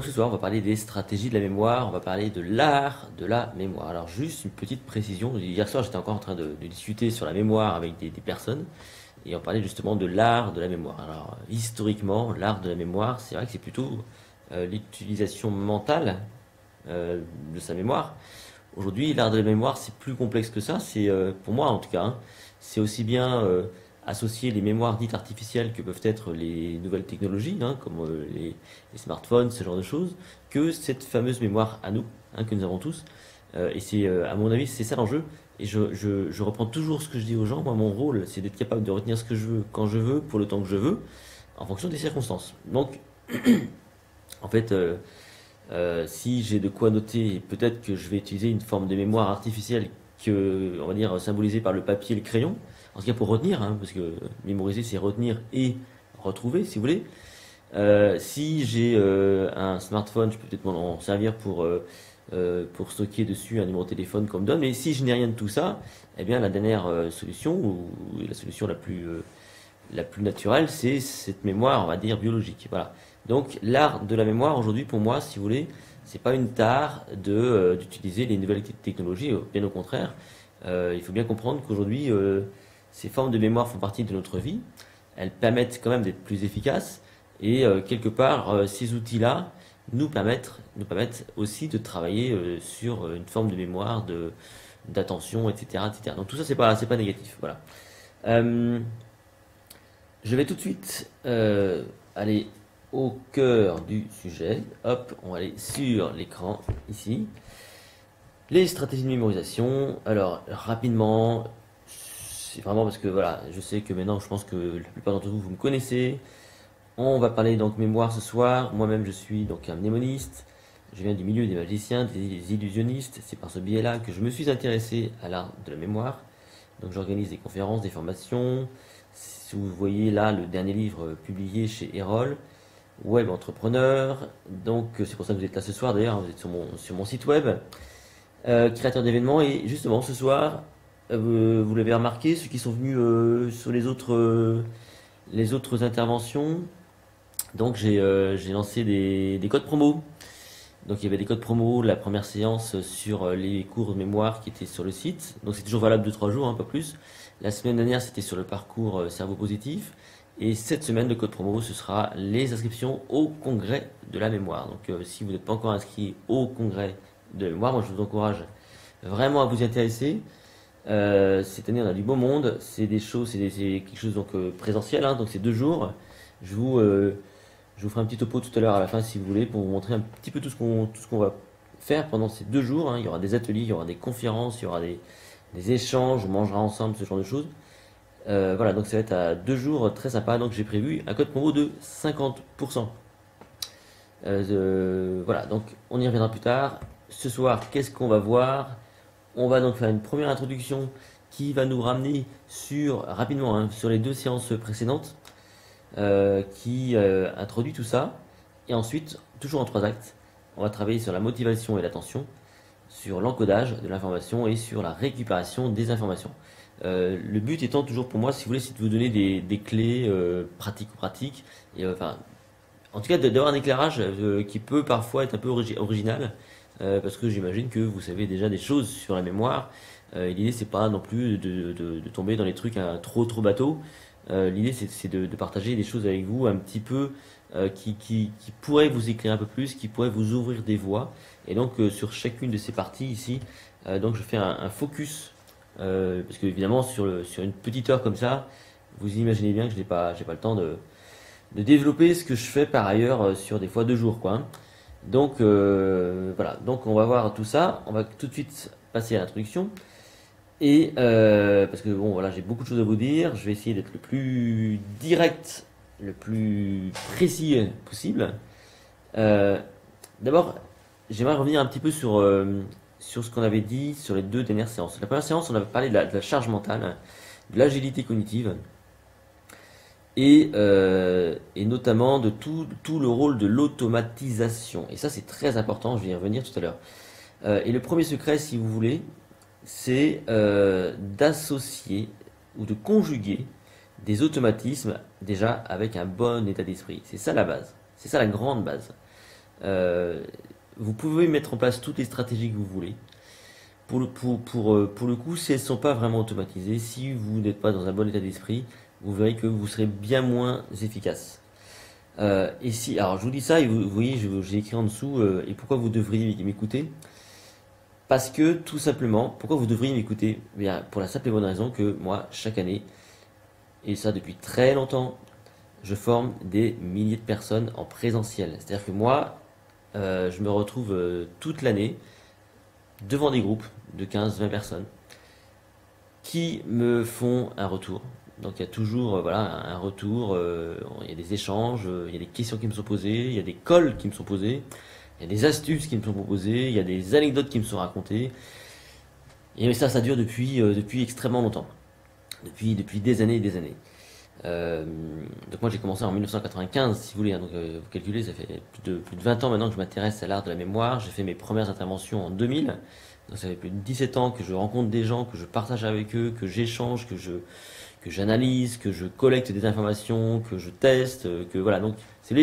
Donc ce soir, on va parler des stratégies de la mémoire, on va parler de l'art de la mémoire. Alors juste une petite précision, hier soir j'étais encore en train de discuter sur la mémoire avec des personnes, et on parlait justement de l'art de la mémoire. Alors historiquement, l'art de la mémoire, c'est vrai que c'est plutôt l'utilisation mentale de sa mémoire. Aujourd'hui, l'art de la mémoire, c'est plus complexe que ça, c'est pour moi en tout cas, hein, c'est aussi bien associer les mémoires dites artificielles que peuvent être les nouvelles technologies, hein, comme les smartphones, ce genre de choses, que cette fameuse mémoire à nous, hein, que nous avons tous. Et c'est, à mon avis, c'est ça l'enjeu. Et je reprends toujours ce que je dis aux gens. Moi, mon rôle, c'est d'être capable de retenir ce que je veux, quand je veux, pour le temps que je veux, en fonction des circonstances. Donc, en fait, si j'ai de quoi noter, peut-être que je vais utiliser une forme de mémoire artificielle que, on va dire, symbolisée par le papier et le crayon. En tout cas pour retenir, hein, parce que mémoriser c'est retenir et retrouver, si vous voulez. Si j'ai un smartphone, je peux peut-être m'en servir pour stocker dessus un numéro de téléphone qu'on me donne. Mais si je n'ai rien de tout ça, eh bien la dernière solution, ou la solution la plus naturelle, c'est cette mémoire, on va dire, biologique. Voilà. Donc l'art de la mémoire, aujourd'hui, pour moi, si vous voulez, c'est pas une tare d'utiliser les nouvelles technologies, bien au contraire. Il faut bien comprendre qu'aujourd'hui, ces formes de mémoire font partie de notre vie. Elles permettent quand même d'être plus efficaces. Et quelque part, ces outils-là nous permettent aussi de travailler sur une forme de mémoire, d'attention, etc., etc. Donc tout ça, c'est pas négatif. Voilà. Euh, je vais tout de suite aller au cœur du sujet. Hop, on va aller sur l'écran ici. Les stratégies de mémorisation. Alors, rapidement, c'est vraiment parce que voilà, je sais que maintenant, je pense que la plupart d'entre vous, vous me connaissez. On va parler donc mémoire ce soir. Moi-même, je suis donc un mnémoniste. Je viens du milieu des magiciens, des illusionnistes. C'est par ce biais-là que je me suis intéressé à l'art de la mémoire. Donc, j'organise des conférences, des formations. Si vous voyez là le dernier livre publié chez Erol, Web Entrepreneur. Donc, c'est pour ça que vous êtes là ce soir. D'ailleurs, vous êtes sur mon site web, créateur d'événements. Et justement, ce soir, vous l'avez remarqué, ceux qui sont venus sur les autres interventions. Donc j'ai lancé des codes promo. Donc il y avait des codes promo, la première séance sur les cours de mémoire qui étaient sur le site. Donc c'est toujours valable 2-3 jours, hein, pas plus. La semaine dernière c'était sur le parcours cerveau positif. Et cette semaine de code promo, ce sera les inscriptions au congrès de la mémoire. Donc si vous n'êtes pas encore inscrit au congrès de la mémoire, moi je vous encourage vraiment à vous y intéresser. Cette année on a du beau monde, c'est des choses, c'est quelque chose donc présentiel, hein, donc c'est 2 jours. Je vous, je vous ferai un petit topo tout à l'heure à la fin si vous voulez pour vous montrer un petit peu tout ce qu'on va faire pendant ces 2 jours, hein. Il y aura des ateliers, il y aura des conférences, il y aura des échanges, on mangera ensemble, ce genre de choses. Voilà, donc ça va être à 2 jours très sympa. Donc j'ai prévu un code promo de 50%. Voilà, donc on y reviendra plus tard. Ce soir, qu'est-ce qu'on va voir? On va donc faire une première introduction qui va nous ramener rapidement, hein, sur les 2 séances précédentes, qui introduit tout ça. Et ensuite, toujours en 3 actes, on va travailler sur la motivation et l'attention, sur l'encodage de l'information et sur la récupération des informations. Le but étant toujours pour moi, si vous voulez, c'est de vous donner des clés pratiques, et enfin, en tout cas d'avoir un éclairage qui peut parfois être un peu original, parce que j'imagine que vous savez déjà des choses sur la mémoire. Et l'idée c'est pas non plus de tomber dans les trucs trop bateaux. L'idée c'est de partager des choses avec vous un petit peu qui pourraient vous éclairer un peu plus, qui pourraient vous ouvrir des voies. Et donc sur chacune de ces parties ici, donc je fais un focus, parce que évidemment sur une petite heure comme ça, vous imaginez bien que j'ai pas le temps de développer ce que je fais par ailleurs sur des fois 2 jours, quoi, hein. Donc voilà, donc on va voir tout ça. On va tout de suite passer à l'introduction. Et parce que bon voilà, j'ai beaucoup de choses à vous dire. Je vais essayer d'être le plus direct, le plus précis possible. Euh, D'abord, j'aimerais revenir un petit peu sur ce qu'on avait dit sur les 2 dernières séances. La première séance, on avait parlé de la charge mentale, de l'agilité cognitive et notamment de tout le rôle de l'automatisation. Et ça, c'est très important, je vais y revenir tout à l'heure. Et le premier secret, si vous voulez, c'est d'associer ou de conjuguer des automatismes déjà avec un bon état d'esprit. C'est ça la base, c'est ça la grande base. Euh, Vous pouvez mettre en place toutes les stratégies que vous voulez. Pour le coup, si elles ne sont pas vraiment automatisées, si vous n'êtes pas dans un bon état d'esprit, vous verrez que vous serez bien moins efficace. Et si, alors je vous dis ça, et vous voyez, j'ai écrit en dessous, et pourquoi vous devriez m'écouter? Parce que tout simplement, pourquoi vous devriez m'écouter? Eh bien, pour la simple et bonne raison que moi, chaque année, et ça depuis très longtemps, je forme des milliers de personnes en présentiel. C'est-à-dire que moi, je me retrouve toute l'année devant des groupes de 15-20 personnes qui me font un retour. Donc il y a toujours voilà, un retour, il y a des échanges, il y a des questions qui me sont posées, il y a des calls qui me sont posés, il y a des astuces qui me sont proposées, il y a des anecdotes qui me sont racontées. Et ça dure depuis extrêmement longtemps, depuis des années et des années. Euh, donc moi j'ai commencé en 1995 si vous voulez, hein, donc vous calculez, ça fait plus de 20 ans maintenant que je m'intéresse à l'art de la mémoire. J'ai fait mes premières interventions en 2000, donc ça fait plus de 17 ans que je rencontre des gens, que je partage avec eux, que j'échange, que j'analyse, que je collecte des informations, que je teste, que voilà. Donc ce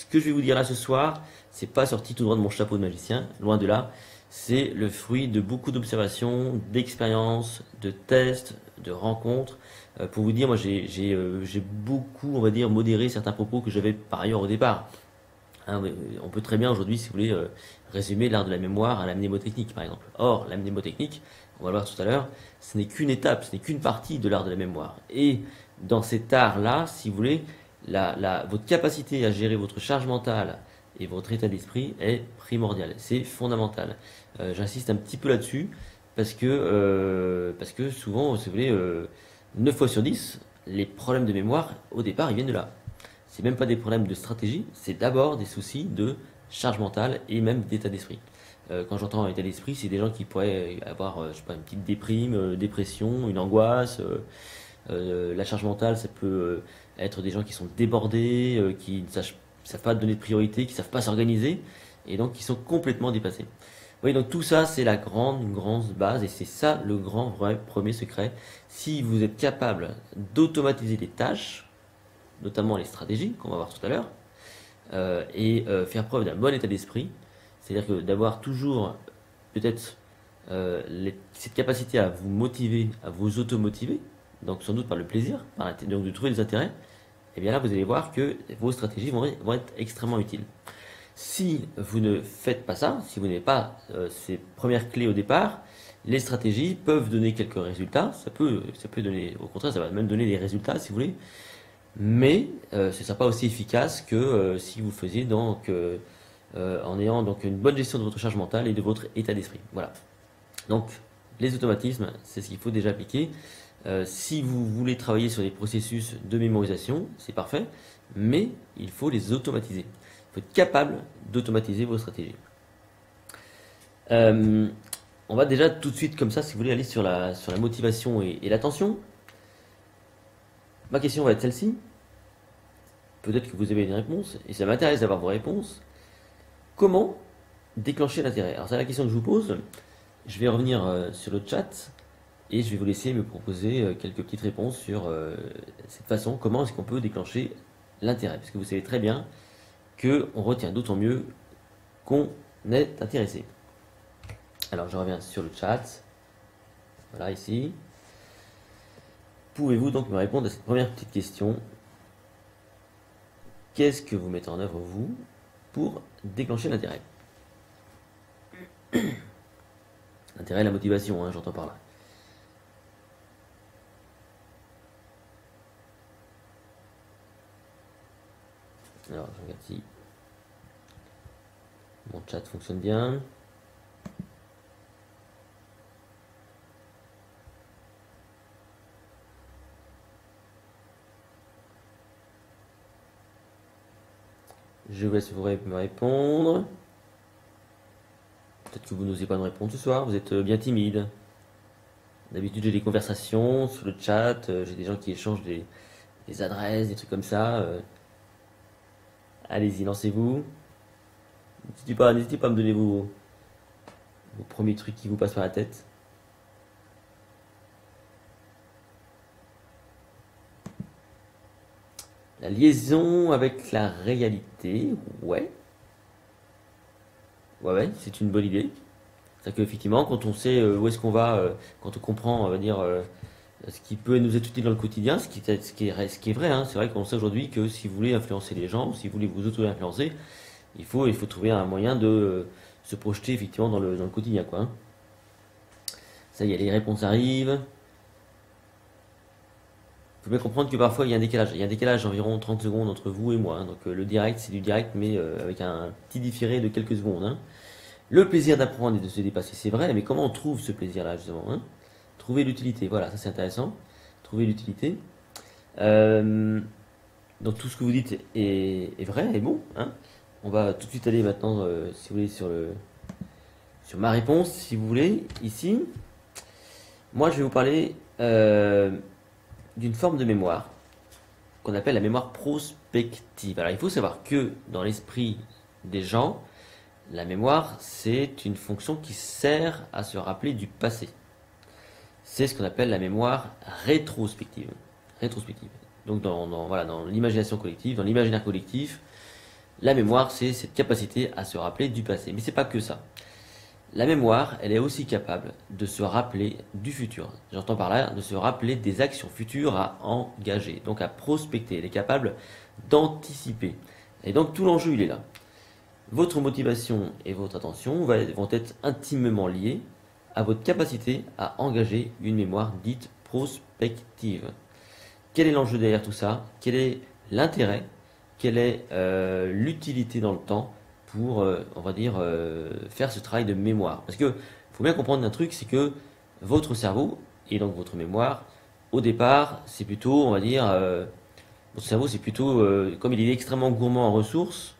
que je vais vous dire là ce soir, c'est pas sorti tout droit de mon chapeau de magicien, loin de là. C'est le fruit de beaucoup d'observations, d'expériences, de tests, de rencontres. Pour vous dire, moi j'ai beaucoup, on va dire, modéré certains propos que j'avais par ailleurs au départ. Hein, on peut très bien aujourd'hui, si vous voulez, résumer l'art de la mémoire à la mnémotechnique, par exemple. Or, la mnémotechnique, on va le voir tout à l'heure, ce n'est qu'une étape, ce n'est qu'une partie de l'art de la mémoire. Et dans cet art-là, si vous voulez, votre capacité à gérer votre charge mentale et votre état d'esprit est primordiale, c'est fondamental. J'insiste un petit peu là-dessus parce que souvent, si vous voulez, 9 fois sur 10, les problèmes de mémoire, au départ, ils viennent de là. C'est même pas des problèmes de stratégie, c'est d'abord des soucis de charge mentale et même d'état d'esprit. Quand j'entends état d'esprit, c'est des gens qui pourraient avoir, je sais pas, une petite déprime, dépression, une angoisse. La charge mentale, ça peut être des gens qui sont débordés, qui ne savent pas donner de priorité, qui ne savent pas s'organiser, et donc qui sont complètement dépassés. Oui, donc tout ça, c'est la grande base, et c'est ça le grand vrai premier secret. Si vous êtes capable d'automatiser des tâches, notamment les stratégies qu'on va voir tout à l'heure, et faire preuve d'un bon état d'esprit, c'est-à-dire que d'avoir toujours peut-être cette capacité à vous motiver, à vous automotiver, donc sans doute par le plaisir, donc de trouver des intérêts, et bien là vous allez voir que vos stratégies vont être extrêmement utiles. Si vous ne faites pas ça, si vous n'avez pas ces premières clés au départ, les stratégies peuvent donner quelques résultats, ça peut donner, au contraire, ça va même donner des résultats si vous voulez, mais ce ne sera pas aussi efficace que si vous faisiez donc en ayant donc une bonne gestion de votre charge mentale et de votre état d'esprit. Voilà. Donc les automatismes, c'est ce qu'il faut déjà appliquer. Si vous voulez travailler sur des processus de mémorisation, c'est parfait, mais il faut les automatiser. Il faut être capable d'automatiser vos stratégies. On va déjà tout de suite comme ça, si vous voulez, aller sur la motivation et l'attention. Ma question va être celle-ci. Peut-être que vous avez une réponse, et ça m'intéresse d'avoir vos réponses. Comment déclencher l'intérêt? Alors c'est la question que je vous pose. Je vais revenir sur le chat et je vais vous laisser me proposer quelques petites réponses sur cette façon, comment est-ce qu'on peut déclencher l'intérêt. Parce que vous savez très bien qu'on retient d'autant mieux qu'on est intéressé. Alors je reviens sur le chat. Voilà, ici. Pouvez-vous donc me répondre à cette première petite question? Qu'est-ce que vous mettez en œuvre, vous, pour déclencher l'intérêt? L'intérêt et la motivation, hein, j'entends par là. Alors, je regarde si mon chat fonctionne bien. Je vous laisse me répondre. Peut-être que vous n'osez pas me répondre ce soir, vous êtes bien timide. D'habitude, j'ai des conversations sur le chat, j'ai des gens qui échangent des adresses, des trucs comme ça. Allez-y, lancez-vous. N'hésitez pas à me donner vos premiers trucs qui vous passent par la tête. La liaison avec la réalité, ouais. Ouais, c'est une bonne idée. C'est-à-dire qu'effectivement, quand on sait où est-ce qu'on va, quand on comprend, on va dire, ce qui peut nous être utile dans le quotidien, ce qui est vrai, hein. C'est vrai qu'on sait aujourd'hui que si vous voulez influencer les gens, si vous voulez vous auto-influencer, il faut trouver un moyen de se projeter effectivement dans le quotidien, quoi, hein. Ça y est, les réponses arrivent. Il faut bien comprendre que parfois il y a un décalage. Il y a un décalage d'environ 30 secondes entre vous et moi, hein. Donc le direct, c'est du direct, mais avec un petit différé de quelques secondes, hein. Le plaisir d'apprendre et de se dépasser, c'est vrai, mais comment on trouve ce plaisir-là, justement, hein? Trouver l'utilité, voilà, ça c'est intéressant. Trouver l'utilité. Euh, donc tout ce que vous dites est vrai et bon, hein. On va tout de suite aller maintenant, si vous voulez, sur ma réponse, si vous voulez, ici. Moi, je vais vous parler d'une forme de mémoire qu'on appelle la mémoire prospective. Alors, il faut savoir que dans l'esprit des gens, la mémoire, c'est une fonction qui sert à se rappeler du passé. C'est ce qu'on appelle la mémoire rétrospective. Rétrospective. Donc, voilà, dans l'imagination collective, dans l'imaginaire collectif, la mémoire, c'est cette capacité à se rappeler du passé. Mais c'est pas que ça. La mémoire, elle est aussi capable de se rappeler du futur. J'entends par là de se rappeler des actions futures à engager, donc à prospecter. Elle est capable d'anticiper. Et donc tout l'enjeu, il est là. Votre motivation et votre attention vont être intimement liés à votre capacité à engager une mémoire dite prospective. Quel est l'enjeu derrière tout ça? Quel est l'intérêt? Quelle est l'utilité dans le temps pour, on va dire, faire ce travail de mémoire? Parce que faut bien comprendre un truc, c'est que votre cerveau et donc votre mémoire, au départ, c'est plutôt, on va dire, votre cerveau, c'est plutôt, comme il est extrêmement gourmand en ressources,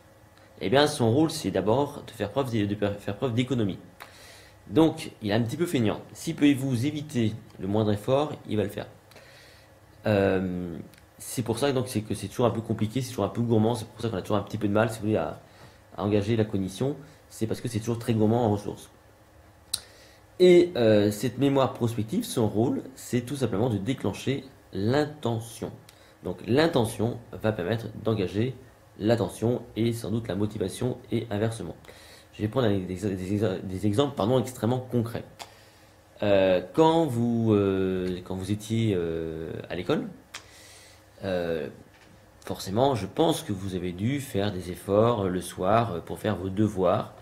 eh bien, son rôle, c'est d'abord de faire preuve d'économie. Donc, il est un petit peu feignant. S'il peut vous éviter le moindre effort, il va le faire. Euh, c'est pour ça donc que c'est toujours un peu compliqué, c'est toujours un peu gourmand, c'est pour ça qu'on a toujours un petit peu de mal, si vous voulez, à engager la cognition, c'est parce que c'est toujours très gourmand en ressources. Et cette mémoire prospective, son rôle, c'est tout simplement de déclencher l'intention. Donc l'intention va permettre d'engager l'attention et sans doute la motivation et inversement. Je vais prendre des exemples extrêmement concrets. Quand vous étiez à l'école, euh, forcément, je pense que vous avez dû faire des efforts le soir pour faire vos devoirs.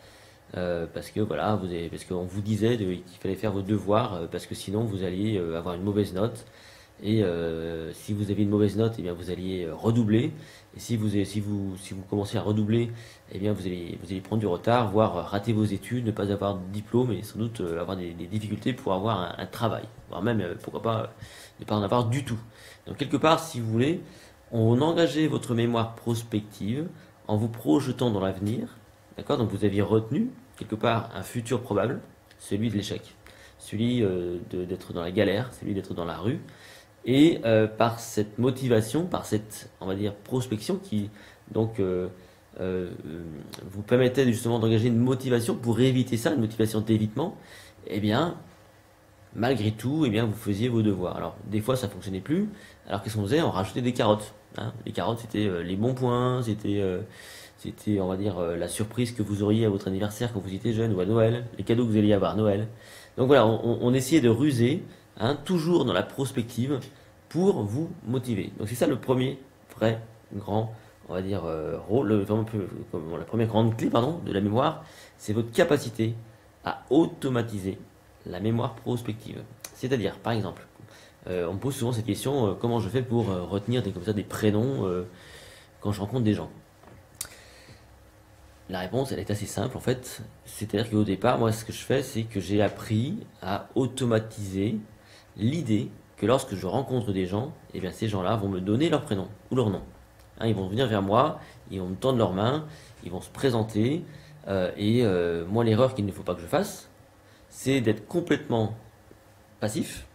Parce que voilà, parce qu'on vous disait qu'il fallait faire vos devoirs parce que sinon vous alliez avoir une mauvaise note. Et si vous aviez une mauvaise note, eh bien vous alliez redoubler. Et si vous commencez à redoubler, eh bien vous allez prendre du retard, voire rater vos études, ne pas avoir de diplôme et sans doute avoir des difficultés pour avoir un travail, voire même pourquoi pas ne pas en avoir du tout. Donc quelque part, si vous voulez, on engageait votre mémoire prospective en vous projetant dans l'avenir. D'accord? Donc vous aviez retenu quelque part un futur probable, celui de l'échec, celui d'être dans la galère, celui d'être dans la rue. Et par cette motivation, par cette, on va dire, prospection qui donc vous permettait justement d'engager une motivation pour éviter ça, une motivation d'évitement, eh bien, malgré tout, eh bien, vous faisiez vos devoirs. Alors, des fois, ça fonctionnait plus. Alors, qu'est-ce qu'on faisait? On rajoutait des carottes, hein. Les carottes, c'était les bons points, c'était, on va dire, la surprise que vous auriez à votre anniversaire quand vous étiez jeune ou à Noël, les cadeaux que vous alliez avoir à Noël. Donc voilà, on essayait de ruser, hein, toujours dans la prospective pour vous motiver. Donc c'est ça le premier vrai grand, on va dire, rôle, la première grande clé, pardon, de la mémoire, c'est votre capacité à automatiser la mémoire prospective. C'est-à-dire, par exemple, on me pose souvent cette question, comment je fais pour retenir comme ça des prénoms quand je rencontre des gens? La réponse, elle est assez simple en fait. C'est-à-dire qu'au départ, moi, ce que je fais, c'est que j'ai appris à automatiser l'idée que lorsque je rencontre des gens, eh bien, ces gens-là vont me donner leur prénom ou leur nom. Hein, ils vont venir vers moi, ils vont me tendre leurs mains, ils vont se présenter. Moi, l'erreur qu'il ne faut pas que je fasse, c'est d'être complètement passif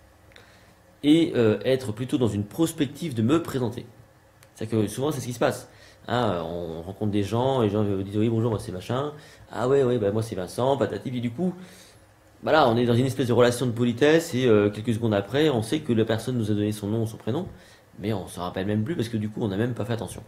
et être plutôt dans une prospective de me présenter. C'est-à-dire que souvent, c'est ce qui se passe. Hein, on rencontre des gens, et les gens disent oui, bonjour, moi c'est machin. Ah ouais, ouais, bah, moi c'est Vincent, patati. Et du coup, voilà, on est dans une espèce de relation de politesse et quelques secondes après, on sait que la personne nous a donné son nom ou son prénom, mais on se rappelle même plus parce que du coup, on n'a même pas fait attention.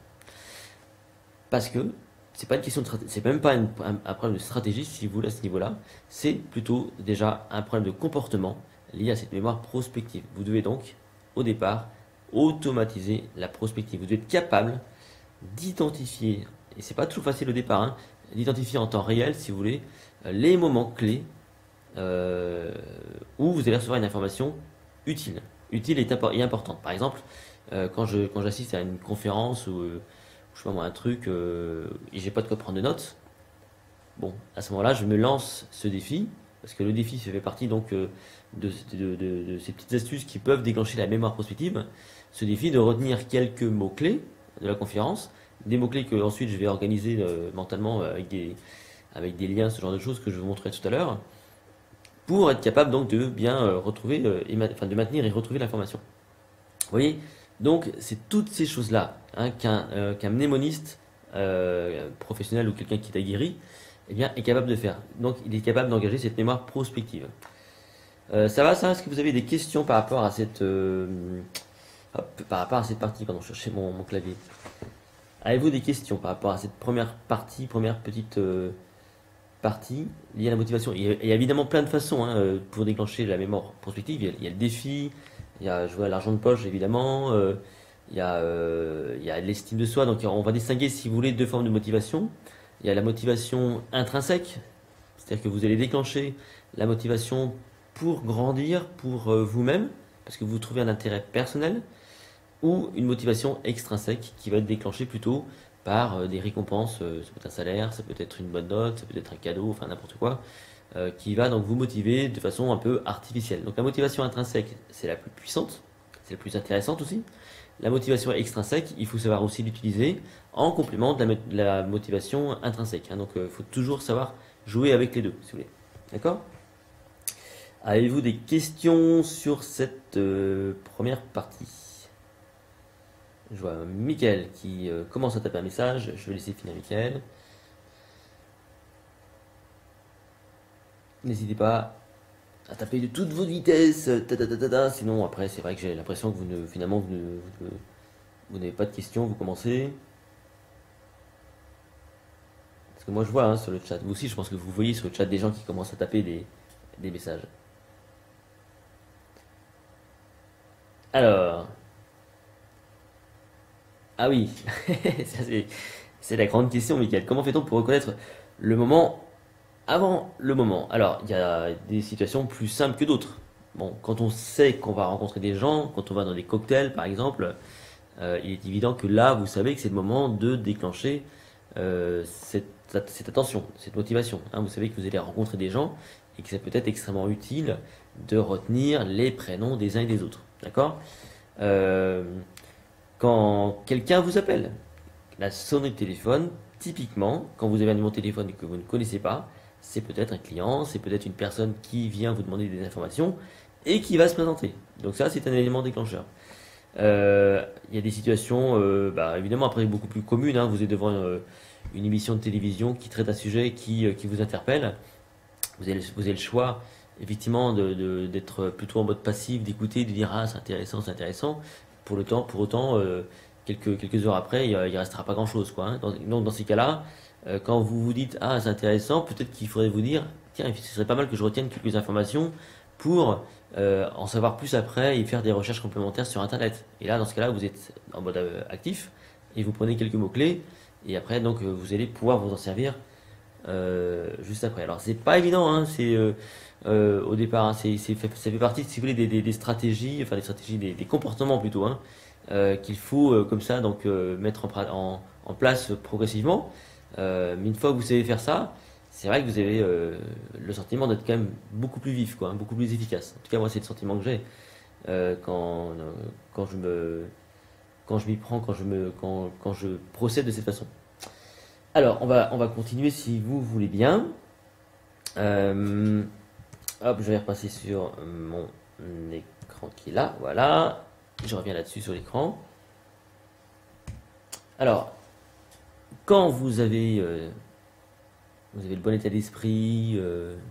Parce que c'est pas une question de c'est même pas un problème de stratégie si vous voulez à ce niveau-là, c'est plutôt déjà un problème de comportement lié à cette mémoire prospective. Vous devez donc, au départ, automatiser la prospective. Vous devez être capable d'identifier, et c'est pas toujours facile au départ, hein, d'identifier en temps réel, si vous voulez, les moments clés euh, où vous allez recevoir une information utile. Utile et importante. Par exemple, quand j'assiste à une conférence ou je sais pas moi, un truc et j'ai pas de quoi prendre de notes, bon, à ce moment-là, je me lance ce défi, parce que le défi ça fait partie donc de ces petites astuces qui peuvent déclencher la mémoire prospective. Ce défi de retenir quelques mots-clés de la conférence, des mots-clés que ensuite je vais organiser mentalement avec des liens, ce genre de choses que je vous montrerai tout à l'heure, pour être capable donc de bien retrouver, enfin de maintenir et retrouver l'information. Vous voyez? Donc c'est toutes ces choses-là hein, qu'un mnémoniste professionnel ou quelqu'un qui est aguerri eh bien, est capable de faire. Donc il est capable d'engager cette mémoire prospective. Ça va ça? Est-ce que vous avez des questions par rapport à par rapport à cette partie? Pardon, je cherchais mon clavier. Avez-vous des questions par rapport à cette première partie, première petite partie liée à la motivation? Il y a évidemment plein de façons hein, pour déclencher la mémoire prospective. Il y a le défi, il y a jouer à l'argent de poche évidemment, il y a l'estime de soi. Donc on va distinguer si vous voulez deux formes de motivation. Il y a la motivation intrinsèque, c'est-à-dire que vous allez déclencher la motivation pour grandir, pour vous-même, parce que vous trouvez un intérêt personnel, ou une motivation extrinsèque qui va être déclenchée plutôt par des récompenses, ça peut être un salaire, ça peut être une bonne note, ça peut être un cadeau, enfin n'importe quoi, qui va donc vous motiver de façon un peu artificielle. Donc la motivation intrinsèque, c'est la plus puissante, c'est la plus intéressante aussi. La motivation extrinsèque, il faut savoir aussi l'utiliser en complément de la motivation intrinsèque. Hein. Donc il faut toujours savoir jouer avec les deux, si vous voulez. D'accord? Avez-vous des questions sur cette première partie? Je vois Mickaël qui commence à taper un message. Je vais laisser finir Mickaël. N'hésitez pas à taper de toute votre vitesse. Sinon, après, c'est vrai que j'ai l'impression que finalement, vous n'avez pas de questions. Vous commencez. Parce que moi, je vois hein, sur le chat. Vous aussi, je pense que vous voyez sur le chat des gens qui commencent à taper des messages. Alors. Ah oui, ça, c'est la grande question, Mickaël. Comment fait-on pour reconnaître le moment avant le moment? Alors, il y a des situations plus simples que d'autres. Bon, quand on sait qu'on va rencontrer des gens, quand on va dans des cocktails par exemple, il est évident que là, vous savez que c'est le moment de déclencher cette attention, cette motivation. Hein. Vous savez que vous allez rencontrer des gens et que ça peut être extrêmement utile de retenir les prénoms des uns et des autres. D'accord? Euh, Quand quelqu'un vous appelle, la sonnerie de téléphone, typiquement, quand vous avez un numéro de téléphone que vous ne connaissez pas, c'est peut-être un client, c'est peut-être une personne qui vient vous demander des informations et qui va se présenter. Donc ça, c'est un élément déclencheur. Il y a des situations, évidemment, après beaucoup plus communes. Hein, vous êtes devant une émission de télévision qui traite un sujet qui vous interpelle. Vous avez le choix, effectivement, d'être plutôt en mode passif, d'écouter, de dire ah c'est intéressant, c'est intéressant. Pour autant, quelques heures après, il restera pas grand-chose, quoi. Hein. Donc dans ces cas-là, quand vous vous dites ah c'est intéressant, peut-être qu'il faudrait vous dire tiens, ce serait pas mal que je retienne quelques informations pour en savoir plus après et faire des recherches complémentaires sur Internet. Et là, dans ce cas-là, vous êtes en mode actif et vous prenez quelques mots-clés et après, donc, vous allez pouvoir vous en servir juste après. Alors, c'est pas évident, hein, au départ, hein, ça fait partie, si vous voulez, des stratégies, enfin des stratégies, des comportements plutôt, hein, qu'il faut comme ça donc mettre en place progressivement. Mais une fois que vous savez faire ça, c'est vrai que vous avez le sentiment d'être quand même beaucoup plus vif, quoi, hein, beaucoup plus efficace. En tout cas, moi, c'est le sentiment que j'ai quand quand je m'y prends, quand je procède de cette façon. Alors, on va continuer si vous voulez bien. Euh, Hop, je vais repasser sur mon écran qui est là. Voilà. Je reviens là-dessus sur l'écran. Alors, quand vous avez le bon état d'esprit,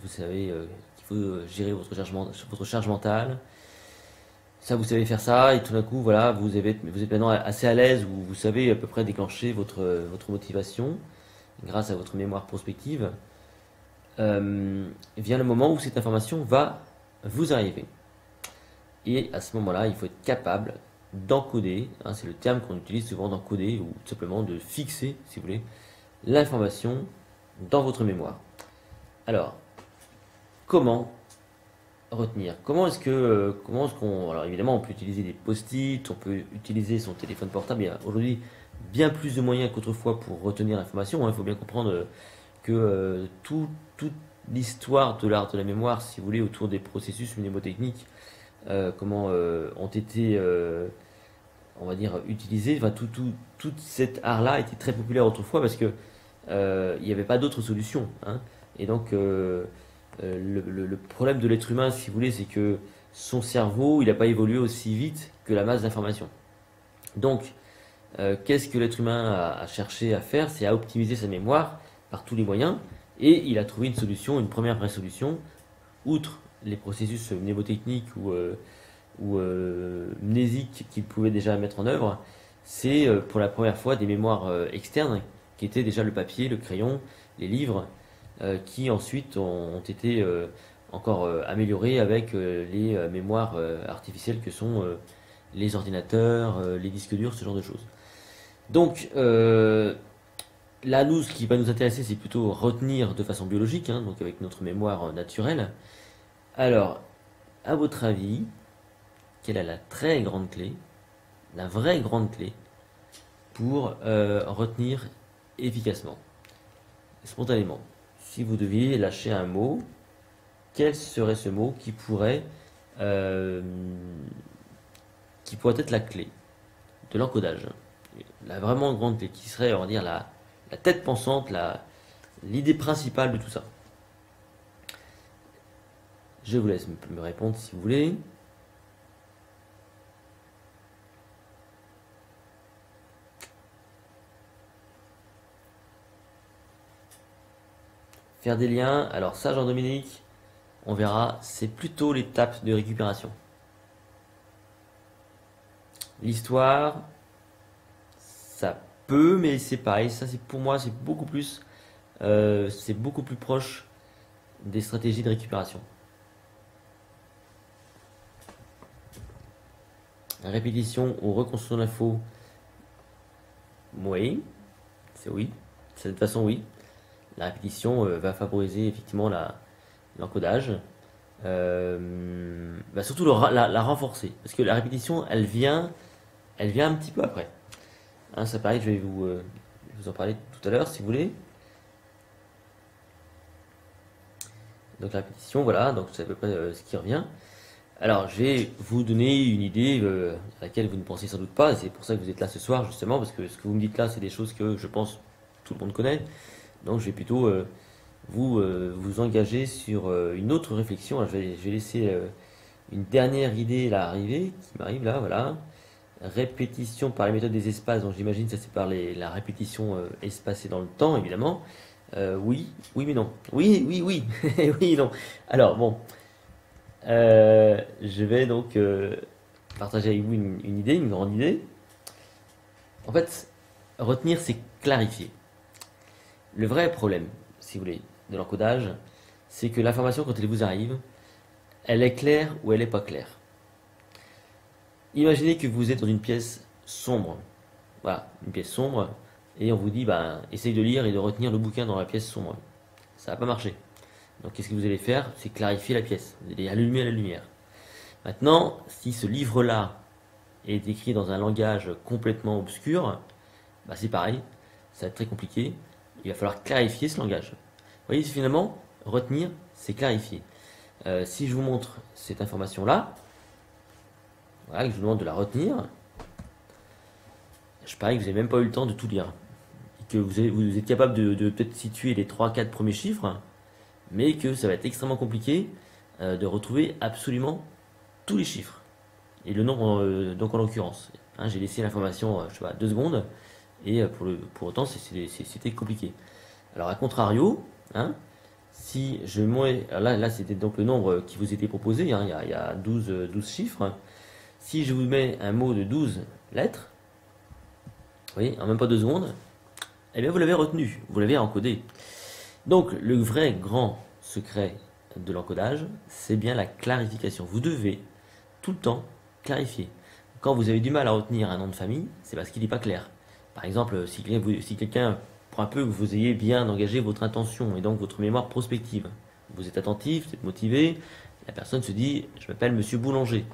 vous savez qu'il faut gérer votre charge mentale. Ça, vous savez faire ça, et tout d'un coup, voilà, vous êtes maintenant assez à l'aise, vous savez à peu près déclencher votre motivation grâce à votre mémoire prospective, vient le moment où cette information va vous arriver. Et à ce moment-là, il faut être capable d'encoder, hein, c'est le terme qu'on utilise souvent, d'encoder, ou tout simplement de fixer, si vous voulez, l'information dans votre mémoire. Alors, comment retenir? Comment est-ce qu'on... Alors évidemment, on peut utiliser des post-it, on peut utiliser son téléphone portable. Il y a aujourd'hui bien plus de moyens qu'autrefois pour retenir l'information, hein. Il faut bien comprendre que toute l'histoire de l'art de la mémoire, si vous voulez, autour des processus mnémotechniques, ont été, on va dire, utilisés. Enfin, tout cet art-là était très populaire autrefois parce que il n'y avait pas d'autre solution, hein. Et donc, le problème de l'être humain, si vous voulez, c'est que son cerveau, il n'a pas évolué aussi vite que la masse d'informations. Donc, qu'est-ce que l'être humain a cherché à faire? C'est à optimiser sa mémoire par tous les moyens. Et il a trouvé une solution, une première vraie solution, outre les processus mnémotechniques ou mnésiques qu'il pouvait déjà mettre en œuvre. C'est pour la première fois des mémoires externes, qui étaient déjà le papier, le crayon, les livres, qui ensuite ont été encore améliorés avec les mémoires artificielles que sont les ordinateurs, les disques durs, ce genre de choses. Donc, là, nous, ce qui va nous intéresser, c'est plutôt retenir de façon biologique, hein, donc avec notre mémoire naturelle. Alors, à votre avis, quelle est la très grande clé, la vraie grande clé, pour retenir efficacement, spontanément? Si vous deviez lâcher un mot, quel serait ce mot euh, qui pourrait être la clé de l'encodage? La vraiment grande clé, qui serait, on va dire, la tête pensante, l'idée principale de tout ça. Je vous laisse me répondre si vous voulez. Faire des liens, alors ça, Jean-Dominique, on verra, c'est plutôt l'étape de récupération. L'histoire, ça peut, mais c'est pareil, ça c'est pour moi, c'est beaucoup plus proche des stratégies de récupération. Répétition ou reconstruction d'infos, oui, c'est oui. De cette façon, oui. La répétition va favoriser effectivement l'encodage. Va surtout la renforcer. Parce que la répétition, elle vient un petit peu après. Hein, ça pareil, je vais vous en parler tout à l'heure si vous voulez. Donc la répétition, voilà, donc c'est à peu près ce qui revient. Alors je vais vous donner une idée à laquelle vous ne pensez sans doute pas, et c'est pour ça que vous êtes là ce soir justement, parce que ce que vous me dites là, c'est des choses que je pense tout le monde connaît. Donc je vais plutôt vous engager sur une autre réflexion. Alors, je vais laisser une dernière idée là arriver, qui m'arrive là, voilà. Répétition par les méthodes des espaces, donc j'imagine que ça c'est par la répétition espacée dans le temps, évidemment. Oui, oui mais non. Oui, oui, oui, oui, non. Alors bon, je vais donc partager avec vous une idée, une grande idée. En fait, retenir, c'est clarifier. Le vrai problème, si vous voulez, de l'encodage, c'est que l'information, quand elle vous arrive, elle est claire ou elle n'est pas claire. Imaginez que vous êtes dans une pièce sombre. Voilà, une pièce sombre, et on vous dit, bah, essaye de lire et de retenir le bouquin dans la pièce sombre. Ça va pas marcher. Donc qu'est-ce que vous allez faire? C'est clarifier la pièce. Vous allez allumer la lumière. Maintenant, si ce livre-là est écrit dans un langage complètement obscur, bah c'est pareil, ça va être très compliqué. Il va falloir clarifier ce langage. Vous voyez, finalement, retenir, c'est clarifier. Si je vous montre cette information-là, voilà, que je vous demande de la retenir, je parie que vous n'avez même pas eu le temps de tout lire. Et que vous êtes capable de peut-être situer les 3-4 premiers chiffres, mais que ça va être extrêmement compliqué de retrouver absolument tous les chiffres. Et le nombre, donc en l'occurrence. Hein, j'ai laissé l'information, je sais pas, 2 secondes, et pour autant, c'était compliqué. Alors, à contrario, hein, si je mets, là c'était donc le nombre qui vous était proposé, hein, il y a 12 chiffres. Si je vous mets un mot de 12 lettres, vous voyez, en même pas 2 secondes, eh bien vous l'avez retenu, vous l'avez encodé. Donc le vrai grand secret de l'encodage, c'est bien la clarification. Vous devez tout le temps clarifier. Quand vous avez du mal à retenir un nom de famille, c'est parce qu'il n'est pas clair. Par exemple, si quelqu'un, pour un peu que vous ayez bien engagé votre intention et donc votre mémoire prospective, vous êtes attentif, vous êtes motivé, la personne se dit « je m'appelle Monsieur Boulanger ».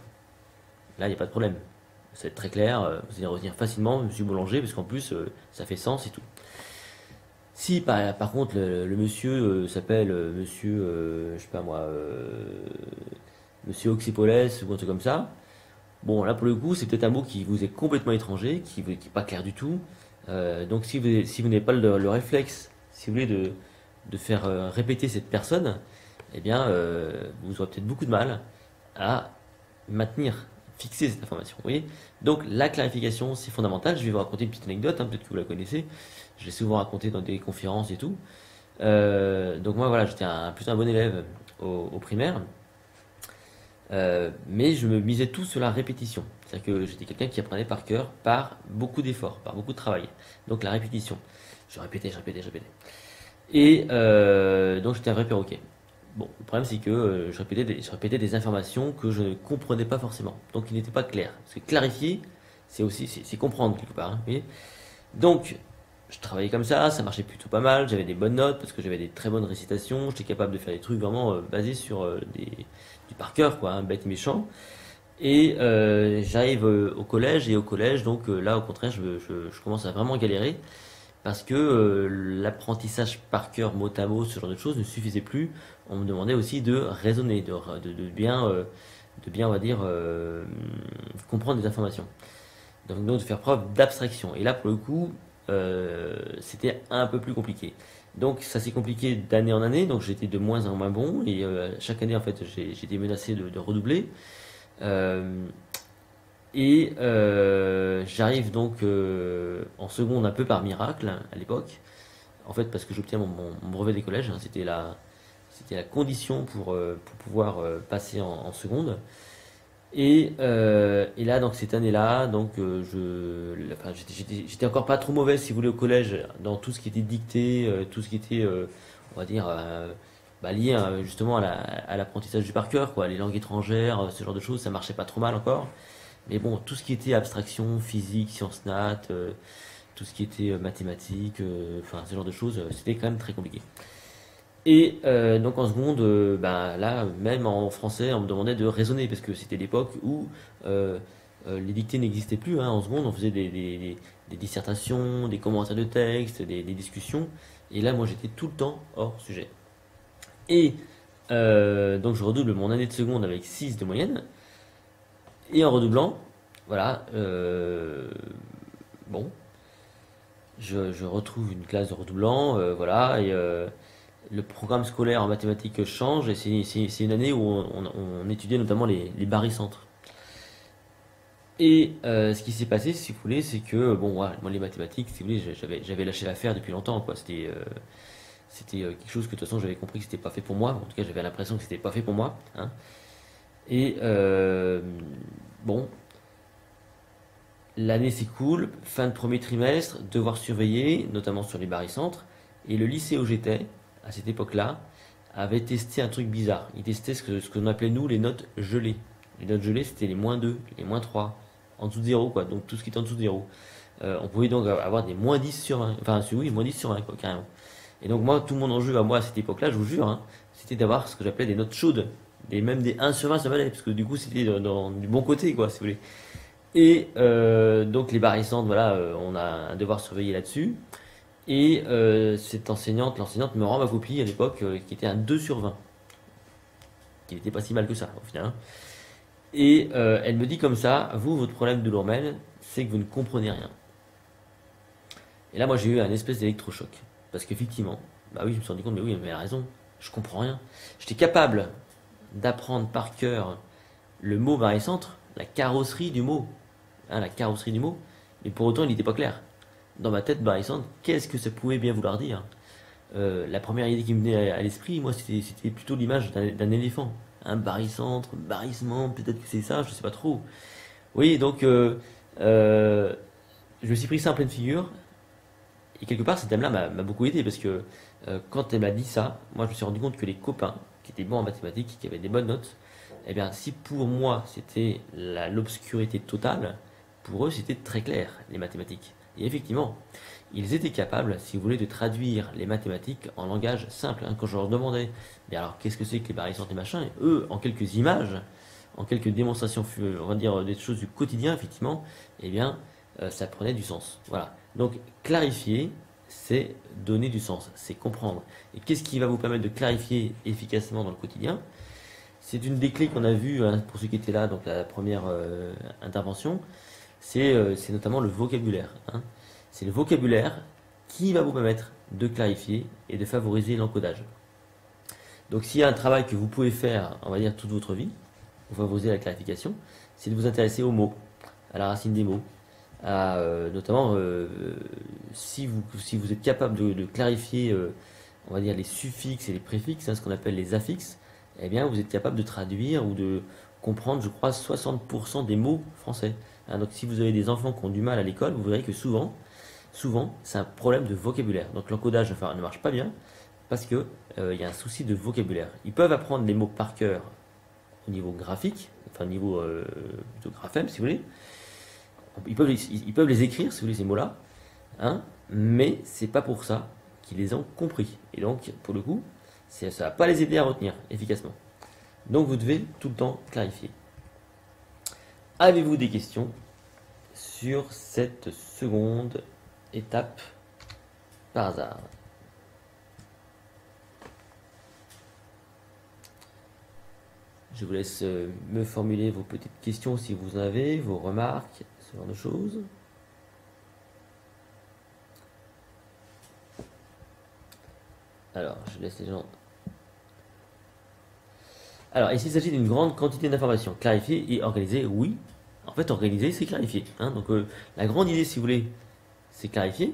Là, il n'y a pas de problème. C'est très clair, vous allez retenir facilement Monsieur Boulanger, parce qu'en plus, ça fait sens et tout. Si par contre le monsieur s'appelle Monsieur, je sais pas moi, Monsieur Oxypolès ou un truc comme ça, bon là pour le coup c'est peut-être un mot qui vous est complètement étranger, qui n'est pas clair du tout. Donc si vous n'avez pas le réflexe, si vous voulez, de faire répéter cette personne, eh bien vous aurez peut-être beaucoup de mal à maintenir, fixer cette information. Vous voyez. Donc la clarification c'est fondamental. Je vais vous raconter une petite anecdote, hein, peut-être que vous la connaissez. Je l'ai souvent raconté dans des conférences et tout. Donc moi voilà, j'étais plutôt un bon élève au primaire. Mais je me misais tout sur la répétition. C'est-à-dire que j'étais quelqu'un qui apprenait par cœur par beaucoup d'efforts, par beaucoup de travail. Donc la répétition. Je répétais. Et donc j'étais un vrai perroquet. Bon, le problème c'est que je répétais des informations que je ne comprenais pas forcément. Donc il n'était pas clair. Parce que clarifier, c'est comprendre quelque part. Hein, vous voyez. Donc je travaillais comme ça marchait plutôt pas mal. J'avais des bonnes notes parce que j'avais des très bonnes récitations. J'étais capable de faire des trucs vraiment basés sur du par cœur, quoi, hein, bête et méchant. Et j'arrive au collège, et au collège, donc là au contraire, je commence à vraiment galérer parce que l'apprentissage par cœur, mot à mot, ce genre de choses ne suffisait plus. On me demandait aussi de raisonner, de bien, on va dire, comprendre des informations. Donc de faire preuve d'abstraction. Et là, pour le coup, c'était un peu plus compliqué. Donc ça s'est compliqué d'année en année, donc j'étais de moins en moins bon, et chaque année en fait j'étais menacé de redoubler. Euh, J'arrive donc en seconde un peu par miracle à l'époque, en fait parce que j'obtiens mon brevet des collèges, hein, c'était la condition pour pouvoir passer en seconde. Et là, donc cette année-là, donc enfin, j'étais encore pas trop mauvais, si vous voulez, au collège, dans tout ce qui était dicté, tout ce qui était, on va dire, lié justement à l'apprentissage du par cœur, quoi, les langues étrangères, ce genre de choses, ça marchait pas trop mal encore. Mais bon, tout ce qui était abstraction, physique, sciences nat, tout ce qui était mathématiques, enfin ce genre de choses, c'était quand même très compliqué. Et donc en seconde, là, même en français, on me demandait de raisonner, parce que c'était l'époque où les dictées n'existaient plus, hein. En seconde, on faisait des dissertations, des commentaires de texte, des discussions. Et là, moi, j'étais tout le temps hors sujet. Et donc je redouble mon année de seconde avec 6 de moyenne. Et en redoublant, voilà, bon, je retrouve une classe de redoublants, voilà, et le programme scolaire en mathématiques change, et c'est une année où on étudiait notamment les barycentres. Et ce qui s'est passé, si vous voulez, c'est que, bon, voilà, moi les mathématiques, si vous voulez, j'avais lâché l'affaire depuis longtemps, quoi. C'était quelque chose que de toute façon j'avais compris que c'était pas fait pour moi. En tout cas, j'avais l'impression que c'était pas fait pour moi, hein. Et bon, l'année s'écoule, fin de premier trimestre, devoir surveiller, notamment sur les barycentres. Et le lycée où j'étais, à cette époque-là, avait testé un truc bizarre. Il testait ce qu'on appelait nous les notes gelées. Les notes gelées, c'était les -2, les -3, en dessous de 0, quoi. Donc tout ce qui était en dessous de 0. On pouvait donc avoir des -10 sur 20. Enfin, oui, -10 sur 20, quoi, carrément. Et donc moi, tout mon enjeu à moi à cette époque-là, je vous jure, hein, c'était d'avoir ce que j'appelais des notes chaudes. Même des 1 sur 20, ça valait, parce que du coup, c'était du bon côté, quoi, si vous voulez. Et donc les barycentres, voilà, on a un devoir surveillé là-dessus. Et l'enseignante me rend ma copie à l'époque, qui était un 2 sur 20, qui n'était pas si mal que ça, au final, hein. Et elle me dit comme ça, vous, votre problème de l'ourmel, c'est que vous ne comprenez rien. Et là, moi, j'ai eu un espèce d'électrochoc. Parce qu'effectivement, bah oui, je me suis rendu compte, mais oui, mais elle a raison, je comprends rien. J'étais capable d'apprendre par cœur le mot barycentre, la carrosserie du mot, hein, la carrosserie du mot, mais pour autant, il n'était pas clair. Dans ma tête, barycentre, qu'est-ce que ça pouvait bien vouloir dire? La première idée qui me venait à l'esprit, moi, c'était plutôt l'image d'un éléphant. Un barycentre, barrissement, peut-être que c'est ça, je sais pas trop. Oui, donc je me suis pris ça en pleine figure, Et quelque part, cette dame-là m'a beaucoup aidé parce que quand elle m'a dit ça, moi je me suis rendu compte que les copains qui étaient bons en mathématiques, qui avaient des bonnes notes, eh bien, si pour moi c'était l'obscurité totale, pour eux c'était très clair, les mathématiques. Et effectivement, ils étaient capables, si vous voulez, de traduire les mathématiques en langage simple. Hein. Quand je leur demandais, mais alors qu'est-ce que c'est que les barycentres et machin, et eux, en quelques images, en quelques démonstrations, on va dire des choses du quotidien, effectivement, eh bien, ça prenait du sens. Voilà. Donc, clarifier, c'est donner du sens, c'est comprendre. Et qu'est-ce qui va vous permettre de clarifier efficacement dans le quotidien? C'est une des clés qu'on a vues, hein, pour ceux qui étaient là, donc la première intervention, c'est notamment le vocabulaire. Hein. C'est le vocabulaire qui va vous permettre de clarifier et de favoriser l'encodage. Donc s'il y a un travail que vous pouvez faire, on va dire, toute votre vie, pour favoriser la clarification, c'est de vous intéresser aux mots, à la racine des mots, notamment si vous êtes capable de clarifier, on va dire, les suffixes et les préfixes, hein, ce qu'on appelle les affixes, eh bien vous êtes capable de traduire ou de comprendre, je crois, 60% des mots français. Hein, donc si vous avez des enfants qui ont du mal à l'école, vous verrez que souvent, c'est un problème de vocabulaire. Donc l'encodage ne marche pas bien parce que il y a un souci de vocabulaire. Ils peuvent apprendre les mots par cœur au niveau graphique, enfin au niveau de graphème si vous voulez. Ils peuvent les écrire si vous voulez ces mots-là, hein, mais c'est pas pour ça qu'ils les ont compris. Et donc pour le coup, ça va pas les aider à retenir efficacement. Donc vous devez tout le temps clarifier. Avez-vous des questions sur cette seconde étape par hasard? Je vous laisse me formuler vos petites questions si vous en avez, vos remarques, ce genre de choses. Alors, je laisse les gens. Alors, ici, il s'agit d'une grande quantité d'informations. Clarifier et organiser, oui. En fait, organiser, c'est clarifier. Hein. Donc, la grande idée, si vous voulez, c'est clarifier.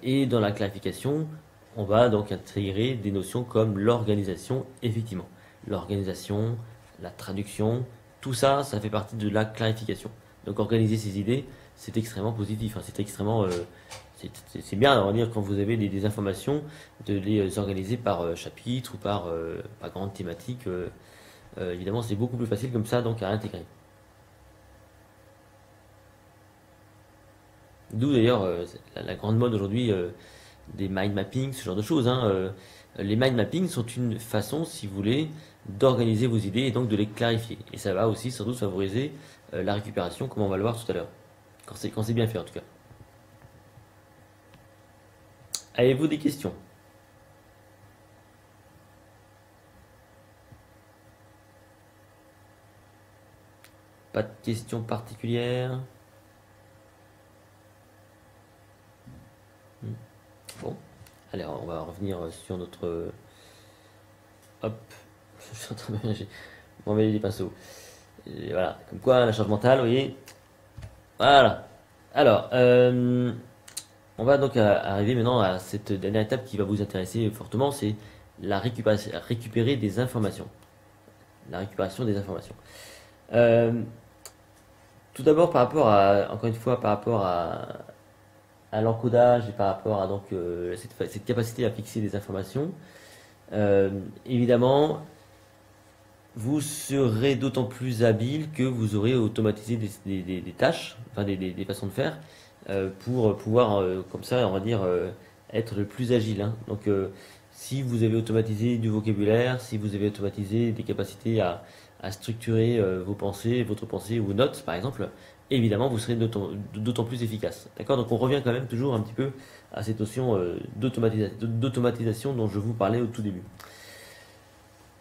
Et dans la clarification, on va donc intégrer des notions comme l'organisation, effectivement. L'organisation, la traduction, tout ça, ça fait partie de la clarification. Donc, organiser ses idées, c'est extrêmement positif. Hein. C'est extrêmement... c'est bien, on va dire, quand vous avez des informations, de les organiser par chapitre ou par grande thématique. Évidemment, c'est beaucoup plus facile comme ça donc à intégrer. D'où d'ailleurs la grande mode aujourd'hui des mind mapping, ce genre de choses. Hein. Les mind mapping sont une façon, si vous voulez, d'organiser vos idées et donc de les clarifier. Et ça va aussi sans doute favoriser la récupération, comme on va le voir tout à l'heure. Quand c'est bien fait en tout cas. Avez-vous des questions? Pas de questions particulières? Bon, allez, on va revenir sur notre... Hop, je suis en train de m'emmêler les pinceaux. Et voilà, comme quoi, la charge mentale, vous voyez. Voilà. Alors, on va donc arriver maintenant à cette dernière étape qui va vous intéresser fortement, c'est la récupérer des informations. La récupération des informations. Tout d'abord, par rapport à, encore une fois, par rapport à l'encodage et par rapport à donc cette capacité à fixer des informations, évidemment, vous serez d'autant plus habile que vous aurez automatisé des tâches, enfin des façons de faire, pour pouvoir, comme ça, on va dire, être le plus agile. Hein. Donc, si vous avez automatisé du vocabulaire, si vous avez automatisé des capacités à structurer vos pensées, votre pensée ou notes, par exemple, évidemment, vous serez d'autant plus efficace. D'accord? Donc, on revient quand même toujours un petit peu à cette notion d'automatisation dont je vous parlais au tout début.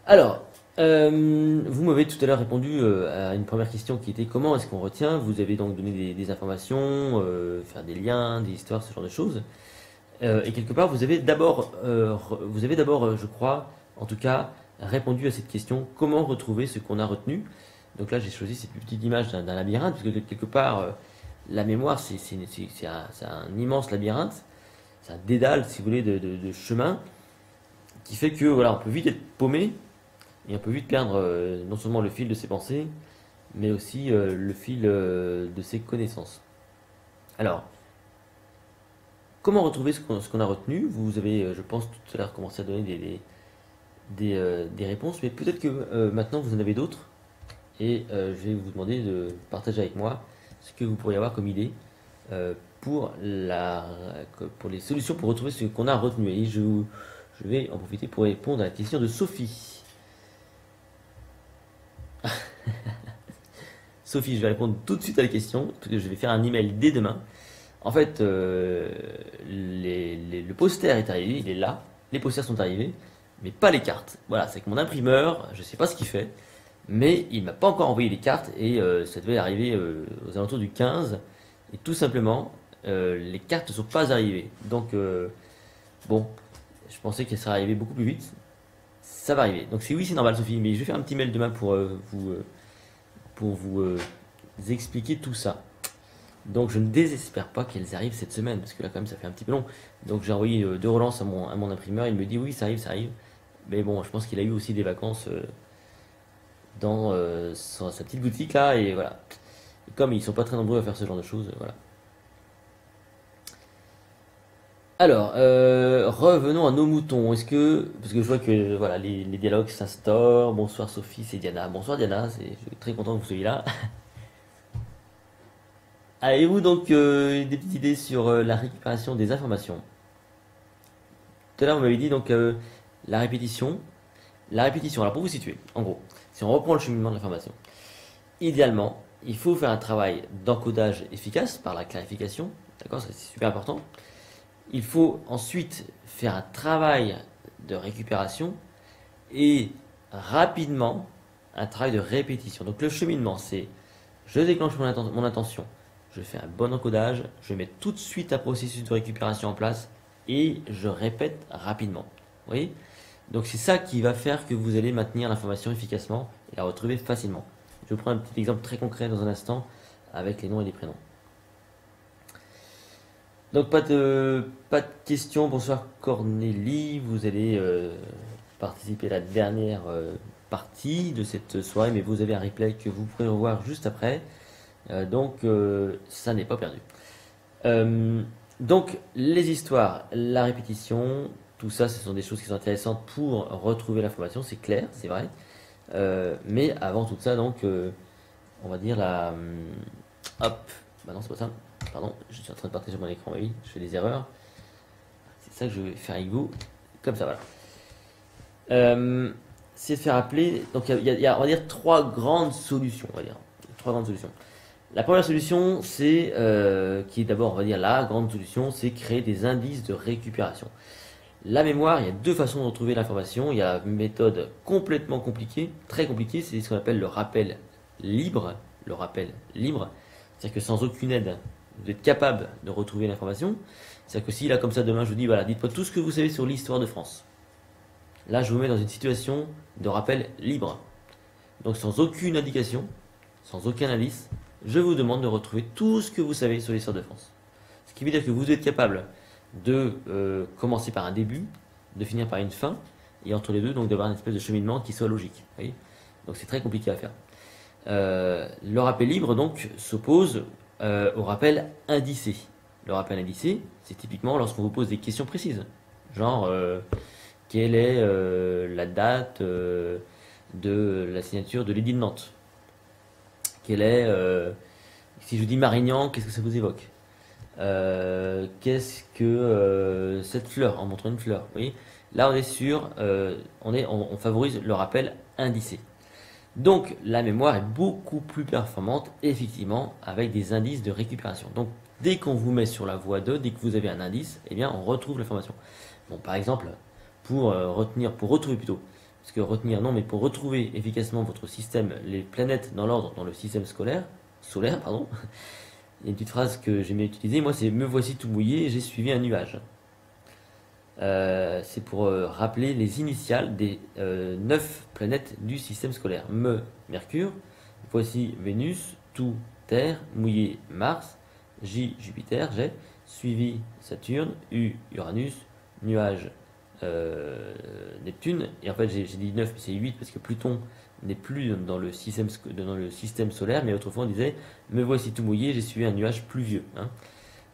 Alors, vous m'avez tout à l'heure répondu à une première question qui était comment est-ce qu'on retient. Vous avez donc donné des informations, faire des liens, des histoires, ce genre de choses. Et quelque part, vous avez d'abord, je crois, en tout cas, répondu à cette question comment retrouver ce qu'on a retenu. Donc là, j'ai choisi cette petite image d'un labyrinthe, parce que quelque part, la mémoire, c'est un immense labyrinthe, c'est un dédale, si vous voulez, de chemin, qui fait que voilà, on peut vite être paumé. Et on peut vite perdre non seulement le fil de ses pensées, mais aussi le fil de ses connaissances. Alors, comment retrouver ce qu'on a retenu? Vous avez, je pense, tout à l'heure commencé à donner des réponses, mais peut-être que maintenant vous en avez d'autres et je vais vous demander de partager avec moi ce que vous pourriez avoir comme idée euh, pour, pour les solutions pour retrouver ce qu'on a retenu. Et je vais en profiter pour répondre à la question de Sophie. Sophie, je vais répondre tout de suite à la question, parce que je vais faire un email dès demain. En fait, le poster est arrivé, il est là, les posters sont arrivés, mais pas les cartes. Voilà, c'est que mon imprimeur, je sais pas ce qu'il fait, mais il m'a pas encore envoyé les cartes et ça devait arriver aux alentours du 15. Et tout simplement, les cartes ne sont pas arrivées. Donc, bon, je pensais qu'elles seraient arrivées beaucoup plus vite. Ça va arriver. Donc, oui, c'est normal, Sophie, mais je vais faire un petit mail demain pour vous expliquer tout ça. Donc je ne désespère pas qu'elles arrivent cette semaine, parce que là quand même ça fait un petit peu long. Donc j'ai envoyé deux relances à mon imprimeur, il me dit oui ça arrive, ça arrive. Mais bon, je pense qu'il a eu aussi des vacances dans sa petite boutique là, et voilà. Et comme ils sont pas très nombreux à faire ce genre de choses, voilà. Alors, revenons à nos moutons. Est-ce que, parce que je vois que voilà, les dialogues s'instaurent. Bonsoir Sophie, c'est Diana. Bonsoir Diana, je suis très content que vous soyez là. Avez-vous donc des petites idées sur la récupération des informations? Tout à l'heure, vous m'avez dit donc la répétition. La répétition, alors pour vous situer, en gros, si on reprend le cheminement de l'information, idéalement, il faut faire un travail d'encodage efficace par la clarification, d'accord, c'est super important. Il faut ensuite faire un travail de récupération et rapidement un travail de répétition. Donc le cheminement, c'est je déclenche mon intention, je fais un bon encodage, je mets tout de suite un processus de récupération en place et je répète rapidement. Vous voyez? Donc c'est ça qui va faire que vous allez maintenir l'information efficacement et la retrouver facilement. Je vous prends un petit exemple très concret dans un instant avec les noms et les prénoms. Donc pas de questions. Bonsoir Cornélie, vous allez participer à la dernière partie de cette soirée, mais vous avez un replay que vous pourrez revoir juste après. Donc ça n'est pas perdu. Donc les histoires, la répétition, tout ça, ce sont des choses qui sont intéressantes pour retrouver l'information, c'est clair, c'est vrai. Mais avant tout ça, donc, on va dire hop, bah non, c'est pas ça. Pardon, je suis en train de partager mon écran, oui, je fais des erreurs. C'est ça que je vais faire avec vous, comme ça, voilà. C'est de faire appeler, donc il y a, on va dire, trois grandes solutions, on va dire. Trois grandes solutions. La première solution, c'est, qui est d'abord, on va dire, la grande solution, c'est créer des indices de récupération. La mémoire, il y a deux façons de retrouver l'information. Il y a la méthode complètement compliquée, très compliquée, c'est ce qu'on appelle le rappel libre. Le rappel libre, c'est-à-dire que sans aucune aide, vous êtes capable de retrouver l'information. C'est-à-dire que si là, comme ça, demain, je vous dis, voilà, dites-moi tout ce que vous savez sur l'histoire de France. Là, je vous mets dans une situation de rappel libre. Donc sans aucune indication, sans aucun indice, je vous demande de retrouver tout ce que vous savez sur l'histoire de France. Ce qui veut dire que vous êtes capable de commencer par un début, de finir par une fin, et entre les deux, donc d'avoir une espèce de cheminement qui soit logique. Vous voyez, donc c'est très compliqué à faire. Le rappel libre, donc, s'oppose au rappel indicé. Le rappel indicé, c'est typiquement lorsqu'on vous pose des questions précises. Genre, quelle est la date de la signature de l'édit de Nantes? Quelle est, si je vous dis Marignan, qu'est-ce que ça vous évoque? Qu'est-ce que cette fleur, en montrant une fleur, vous voyez? Là, on est sur, on favorise le rappel indicé. Donc, la mémoire est beaucoup plus performante, effectivement, avec des indices de récupération. Donc, dès qu'on vous met sur la voie 2, dès que vous avez un indice, eh bien, on retrouve l'information. Bon, par exemple, pour retrouver plutôt, parce que retenir non, mais pour retrouver efficacement votre système, les planètes dans l'ordre, dans le système solaire, pardon. Il y a une petite phrase que j'aimais utiliser, moi c'est me voici tout mouillé, j'ai suivi un nuage. C'est pour rappeler les initiales des 9 planètes du système scolaire. Me, Mercure, voici Vénus, tout, Terre, mouillé, Mars, J, Jupiter, j'ai, suivi Saturne, U, Uranus, nuage, Neptune, et en fait j'ai dit 9 mais c'est 8 parce que Pluton n'est plus dans le système solaire, mais autrefois on disait me voici tout mouillé, j'ai suivi un nuage pluvieux. Hein.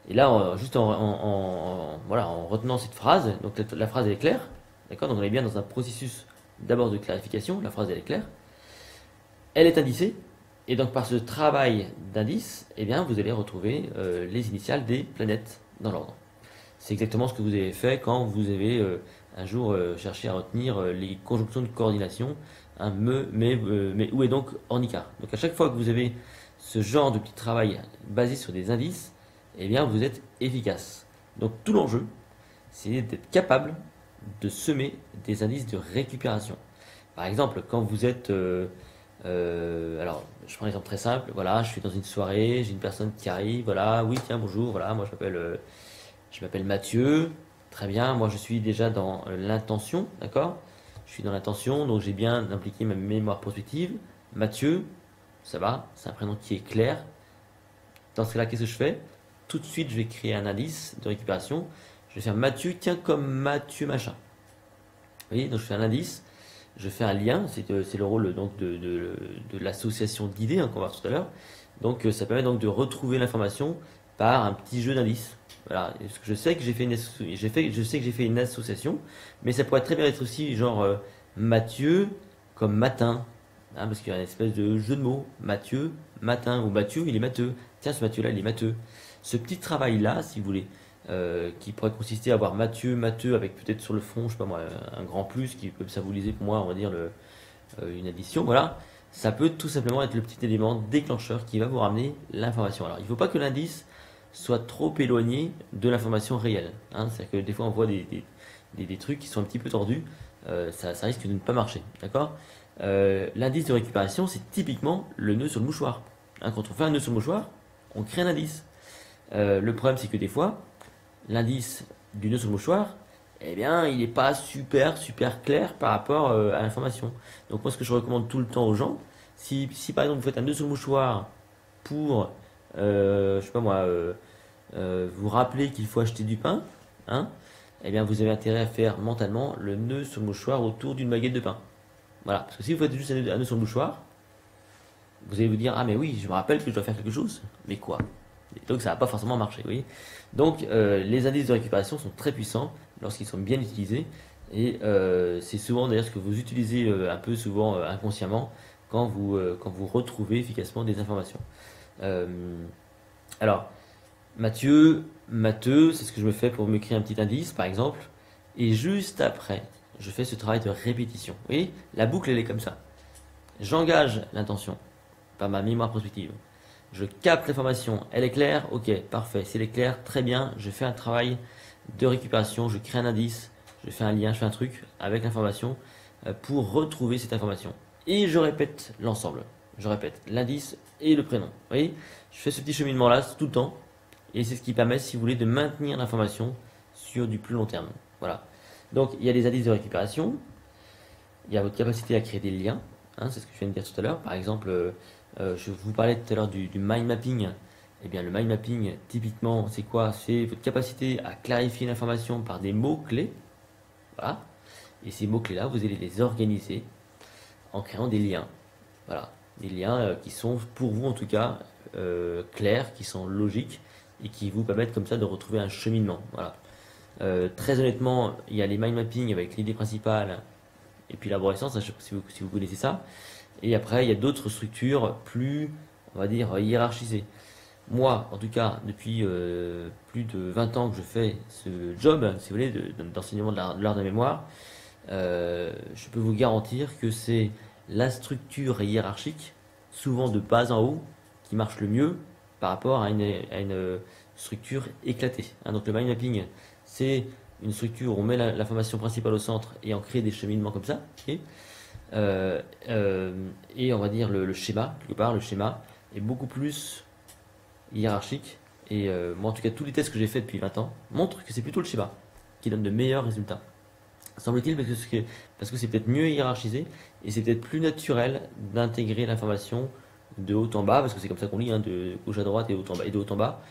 Et là, juste voilà, en retenant cette phrase, donc la phrase elle est claire, d'accord? Donc on est bien dans un processus d'abord de clarification, la phrase elle est claire, elle est indicée, et donc par ce travail d'indice, eh bien vous allez retrouver les initiales des planètes dans l'ordre. C'est exactement ce que vous avez fait quand vous avez un jour cherché à retenir les conjonctions de coordination, un mais, où est donc Ornica. Donc à chaque fois que vous avez ce genre de petit travail basé sur des indices, eh bien vous êtes efficace. Donc tout l'enjeu, c'est d'être capable de semer des indices de récupération. Par exemple, quand vous êtes... alors, je prends un exemple très simple. Voilà, je suis dans une soirée, j'ai une personne qui arrive. Voilà, oui, tiens, bonjour. Voilà, moi je m'appelle Mathieu. Très bien, moi je suis déjà dans l'intention, d'accord? Je suis dans l'intention, donc j'ai bien impliqué ma mémoire prospective. Mathieu, ça va, c'est un prénom qui est clair. Dans ce cas-là, qu'est-ce que je fais? Tout de suite, je vais créer un indice de récupération. Je vais faire Mathieu, tiens, comme Mathieu machin. Vous voyez, donc je fais un indice, je fais un lien, c'est le rôle donc de l'association d'idées qu'on va voir tout à l'heure. Donc ça permet donc de retrouver l'information par un petit jeu d'indices. Voilà, parce que je sais que je sais que j'ai fait une association, mais ça pourrait très bien être aussi genre Mathieu comme matin, hein, parce qu'il y a une espèce de jeu de mots, Mathieu, matin, ou Mathieu, il est matheux. Tiens, ce Mathieu-là, il est matheux. Ce petit travail-là, si vous voulez, qui pourrait consister à avoir Mathieu, matheux, avec peut-être sur le fond, je sais pas moi, un grand plus qui peut symboliser pour moi, on va dire, une addition, voilà. Ça peut tout simplement être le petit élément déclencheur qui va vous ramener l'information. Alors, il ne faut pas que l'indice soit trop éloigné de l'information réelle, hein. C'est-à-dire que des fois, on voit des trucs qui sont un petit peu tordus, ça risque de ne pas marcher, d'accord? L'indice de récupération, c'est typiquement le nœud sur le mouchoir, hein. Quand on fait un nœud sur le mouchoir, on crée un indice. Le problème, c'est que des fois, l'indice du nœud sur le mouchoir, eh bien, il n'est pas super clair par rapport à l'information. Donc moi, ce que je recommande tout le temps aux gens, si par exemple vous faites un nœud sur le mouchoir pour, je sais pas moi, vous rappeler qu'il faut acheter du pain, hein, eh bien vous avez intérêt à faire mentalement le nœud sur le mouchoir autour d'une baguette de pain. Voilà, parce que si vous faites juste un nœud sur le mouchoir, vous allez vous dire, ah mais oui, je me rappelle que je dois faire quelque chose, mais quoi? Et donc ça va pas forcément marcher, vous voyez. Donc les indices de récupération sont très puissants lorsqu'ils sont bien utilisés, et c'est souvent d'ailleurs ce que vous utilisez un peu souvent inconsciemment quand vous retrouvez efficacement des informations. Euh, alors, Mathieu, matheux, c'est ce que je me fais pour me créer un petit indice par exemple, et juste après, je fais ce travail de répétition. Vous voyez, la boucle elle est comme ça. J'engage l'intention par ma mémoire prospective. Je capte l'information, elle est claire, ok, parfait. Si elle est claire, très bien, je fais un travail de récupération, je crée un indice, je fais un lien, je fais un truc avec l'information pour retrouver cette information. Et je répète l'ensemble. Je répète l'indice et le prénom. Vous voyez, je fais ce petit cheminement là tout le temps, et c'est ce qui permet, si vous voulez, de maintenir l'information sur du plus long terme. Voilà. Donc il y a des indices de récupération, il y a votre capacité à créer des liens, hein, c'est ce que je viens de dire tout à l'heure. Par exemple, je vous parlais tout à l'heure du mind mapping. Eh bien, le mind mapping, typiquement, c'est quoi? C'est votre capacité à clarifier l'information par des mots-clés. Voilà. Et ces mots-clés-là, vous allez les organiser en créant des liens. Voilà. Des liens qui sont, pour vous en tout cas, clairs, qui sont logiques et qui vous permettent comme ça de retrouver un cheminement. Voilà. Très honnêtement, il y a les mind mapping avec l'idée principale et puis l'arborescence, je ne sais pas si vous connaissez ça. Et après, il y a d'autres structures plus, on va dire, hiérarchisées. Moi, en tout cas, depuis plus de 20 ans que je fais ce job, si vous voulez, d'enseignement de l'art de la mémoire, je peux vous garantir que c'est la structure hiérarchique, souvent de bas en haut, qui marche le mieux par rapport à une structure éclatée, hein. Donc le mind mapping, c'est une structure où on met l'information principale au centre et on crée des cheminements comme ça. Okay. Et on va dire le schéma, quelque part, le schéma est beaucoup plus hiérarchique. Et moi, en tout cas, tous les tests que j'ai faits depuis 20 ans montrent que c'est plutôt le schéma qui donne de meilleurs résultats. Semble-t-il parce que c'est peut-être mieux hiérarchisé et c'est peut-être plus naturel d'intégrer l'information de haut en bas, parce que c'est comme ça qu'on lit, hein, de gauche à droite et, haut en bas, et de haut en bas.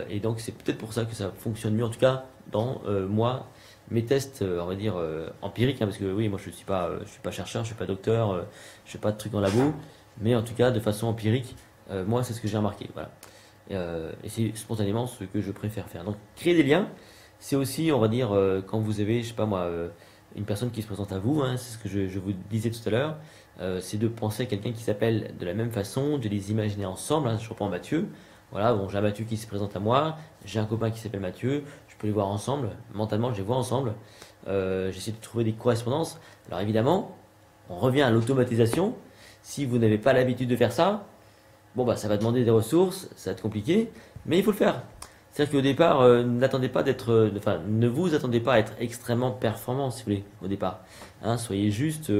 Et donc c'est peut-être pour ça que ça fonctionne mieux, en tout cas dans moi, mes tests, on va dire empiriques, hein, parce que oui, moi je suis pas chercheur, je suis pas docteur, je fais pas de trucs en labo, mais en tout cas de façon empirique, moi c'est ce que j'ai remarqué. Voilà. Et c'est spontanément ce que je préfère faire. Donc créer des liens, c'est aussi, on va dire, quand vous avez, je sais pas moi, une personne qui se présente à vous, hein, c'est ce que je vous disais tout à l'heure, c'est de penser à quelqu'un qui s'appelle de la même façon, de les imaginer ensemble. Hein. Je reprends Mathieu. Voilà, bon, j'ai un Mathieu qui se présente à moi, j'ai un copain qui s'appelle Mathieu, je peux les voir ensemble, mentalement, je les vois ensemble. J'essaie de trouver des correspondances. Alors évidemment, on revient à l'automatisation. Si vous n'avez pas l'habitude de faire ça, bon bah ça va demander des ressources, ça va être compliqué, mais il faut le faire. C'est-à-dire qu'au départ, n'attendez pas d'être, enfin, ne vous attendez pas à être extrêmement performant, si vous voulez, au départ. Hein, soyez juste,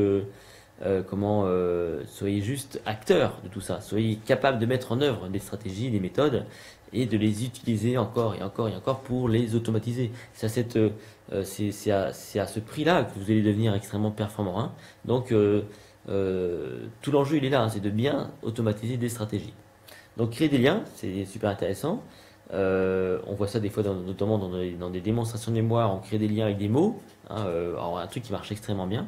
soyez juste acteur de tout ça. Soyez capable de mettre en œuvre des stratégies, des méthodes, et de les utiliser encore et encore et encore pour les automatiser. C'est à ce prix-là que vous allez devenir extrêmement performant. Hein. Donc, tout l'enjeu, il est là, hein, c'est de bien automatiser des stratégies. Donc créer des liens, c'est super intéressant. On voit ça des fois, notamment dans des démonstrations de mémoire, on crée des liens avec des mots. Hein, alors un truc qui marche extrêmement bien.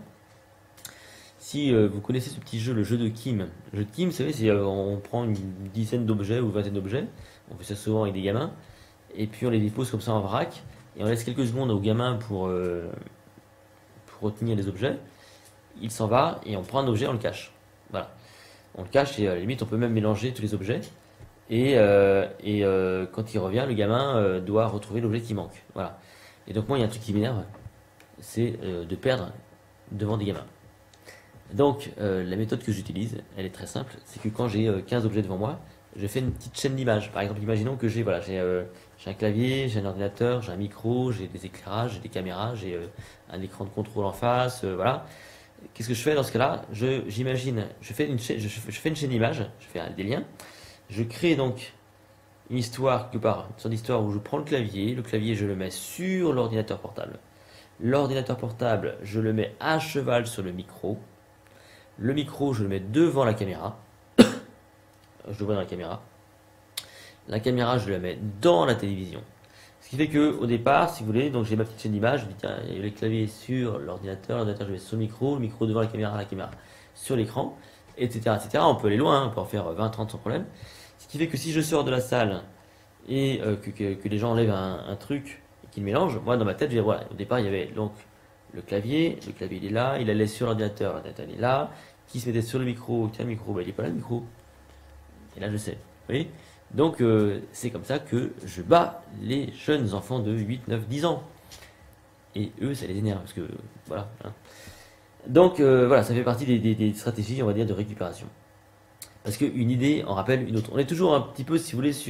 Si vous connaissez ce petit jeu, le jeu de Kim. Le jeu de Kim, vous savez, c'est on prend une dizaine d'objets ou une vingtaine d'objets. On fait ça souvent avec des gamins. Et puis on les dépose comme ça en vrac. Et on laisse quelques secondes aux gamins pour retenir les objets. Il s'en va et on prend un objet, on le cache. Voilà. On le cache et à la limite on peut même mélanger tous les objets. Et quand il revient, le gamin doit retrouver l'objet qui manque. Voilà. Et donc moi il y a un truc qui m'énerve, c'est de perdre devant des gamins. Donc la méthode que j'utilise, elle est très simple, c'est que quand j'ai 15 objets devant moi, je fais une petite chaîne d'images. Par exemple, imaginons que j'ai un clavier, j'ai un ordinateur, j'ai un micro, j'ai des éclairages, j'ai des caméras, j'ai un écran de contrôle en face, voilà. Qu'est-ce que je fais dans ce cas-là? J'imagine, je fais une chaîne d'images, je fais des liens. Je crée donc une histoire, quelque part, une sorte d'histoire où je prends le clavier je le mets sur l'ordinateur portable. L'ordinateur portable, je le mets à cheval sur le micro, je le mets devant la caméra, je le vois dans la caméra, je la mets dans la télévision. Ce qui fait que au départ, si vous voulez, donc j'ai ma petite chaîne d'image, je dis tiens, il y a le clavier sur l'ordinateur je le mets sur le micro devant la caméra sur l'écran, etc., etc. On peut aller loin, hein, on peut en faire 20, 30 sans problème. Ce qui fait que si je sors de la salle et que les gens enlèvent un truc et qu'ils mélangent, moi dans ma tête, je vais voilà, au départ il y avait donc le clavier il est là, il allait sur l'ordinateur il est là, qui se mettait sur le micro, tiens le micro, bah, il est pas là le micro. Et là je sais, vous voyez. Donc c'est comme ça que je bats les jeunes enfants de 8, 9, 10 ans. Et eux ça les énerve parce que voilà. Hein. Donc voilà, ça fait partie des stratégies on va dire de récupération. Parce qu'une idée en rappelle une autre. On est toujours un petit peu, si vous voulez, cette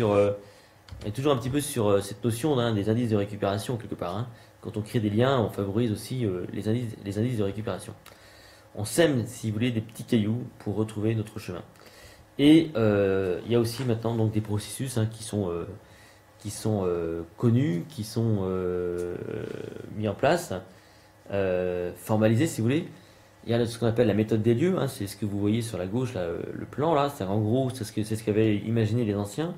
notion hein, des indices de récupération quelque part. Hein. Quand on crée des liens, on favorise aussi les indices de récupération. On sème, si vous voulez, des petits cailloux pour retrouver notre chemin. Et il y a aussi maintenant donc des processus hein, qui sont connus, qui sont mis en place, formalisés, si vous voulez. Il y a ce qu'on appelle la méthode des lieux, hein, c'est ce que vous voyez sur la gauche, là, le plan là, c'est en gros c'est ce qu'avaient imaginé les anciens,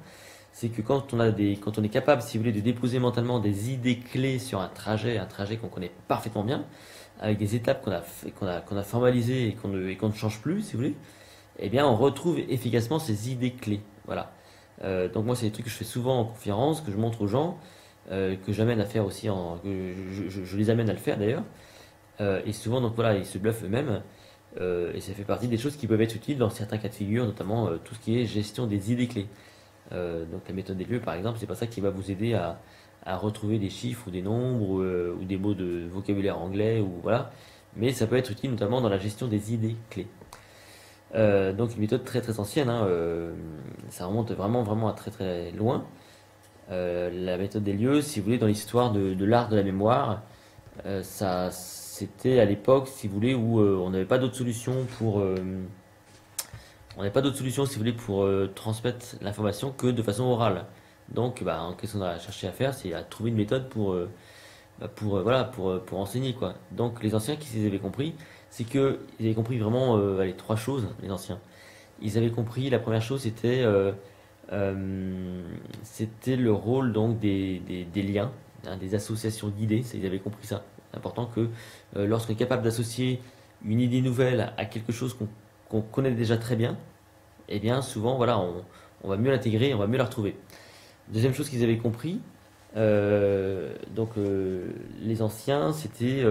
c'est que quand on est capable, si vous voulez, de déposer mentalement des idées clés sur un trajet qu'on connaît parfaitement bien, avec des étapes qu'on a formalisées et qu'on ne change plus, si vous voulez, eh bien on retrouve efficacement ces idées clés. Voilà. Donc moi c'est des trucs que je fais souvent en conférence, que je montre aux gens, que j'amène à faire aussi, que je les amène à le faire d'ailleurs. Et souvent, donc voilà, ils se bluffent eux-mêmes. Et ça fait partie des choses qui peuvent être utiles dans certains cas de figure, notamment tout ce qui est gestion des idées clés. Donc la méthode des lieux, par exemple, c'est pas ça qui va vous aider à retrouver des chiffres ou des nombres ou des mots de vocabulaire anglais ou voilà. Mais ça peut être utile notamment dans la gestion des idées clés. Donc une méthode très très ancienne, hein, ça remonte vraiment vraiment à très très loin. La méthode des lieux, si vous voulez, dans l'histoire de l'art de la mémoire, c'était à l'époque, si vous voulez, où on n'avait pas d'autre solution si vous voulez, pour transmettre l'information que de façon orale. Donc, bah, qu'est-ce qu'on a cherché à faire, c'est à trouver une méthode pour enseigner, quoi. Donc, les anciens, qui s'ils avaient compris, c'est que ils avaient compris vraiment, les trois choses, les anciens. Ils avaient compris, la première chose, c'était le rôle donc des liens, hein, des associations d'idées. Ils avaient compris ça. C'est important que lorsqu'on est capable d'associer une idée nouvelle à quelque chose qu'on connaît déjà très bien, eh bien souvent voilà, on va mieux l'intégrer, on va mieux la retrouver. Deuxième chose qu'ils avaient compris, les anciens, c'était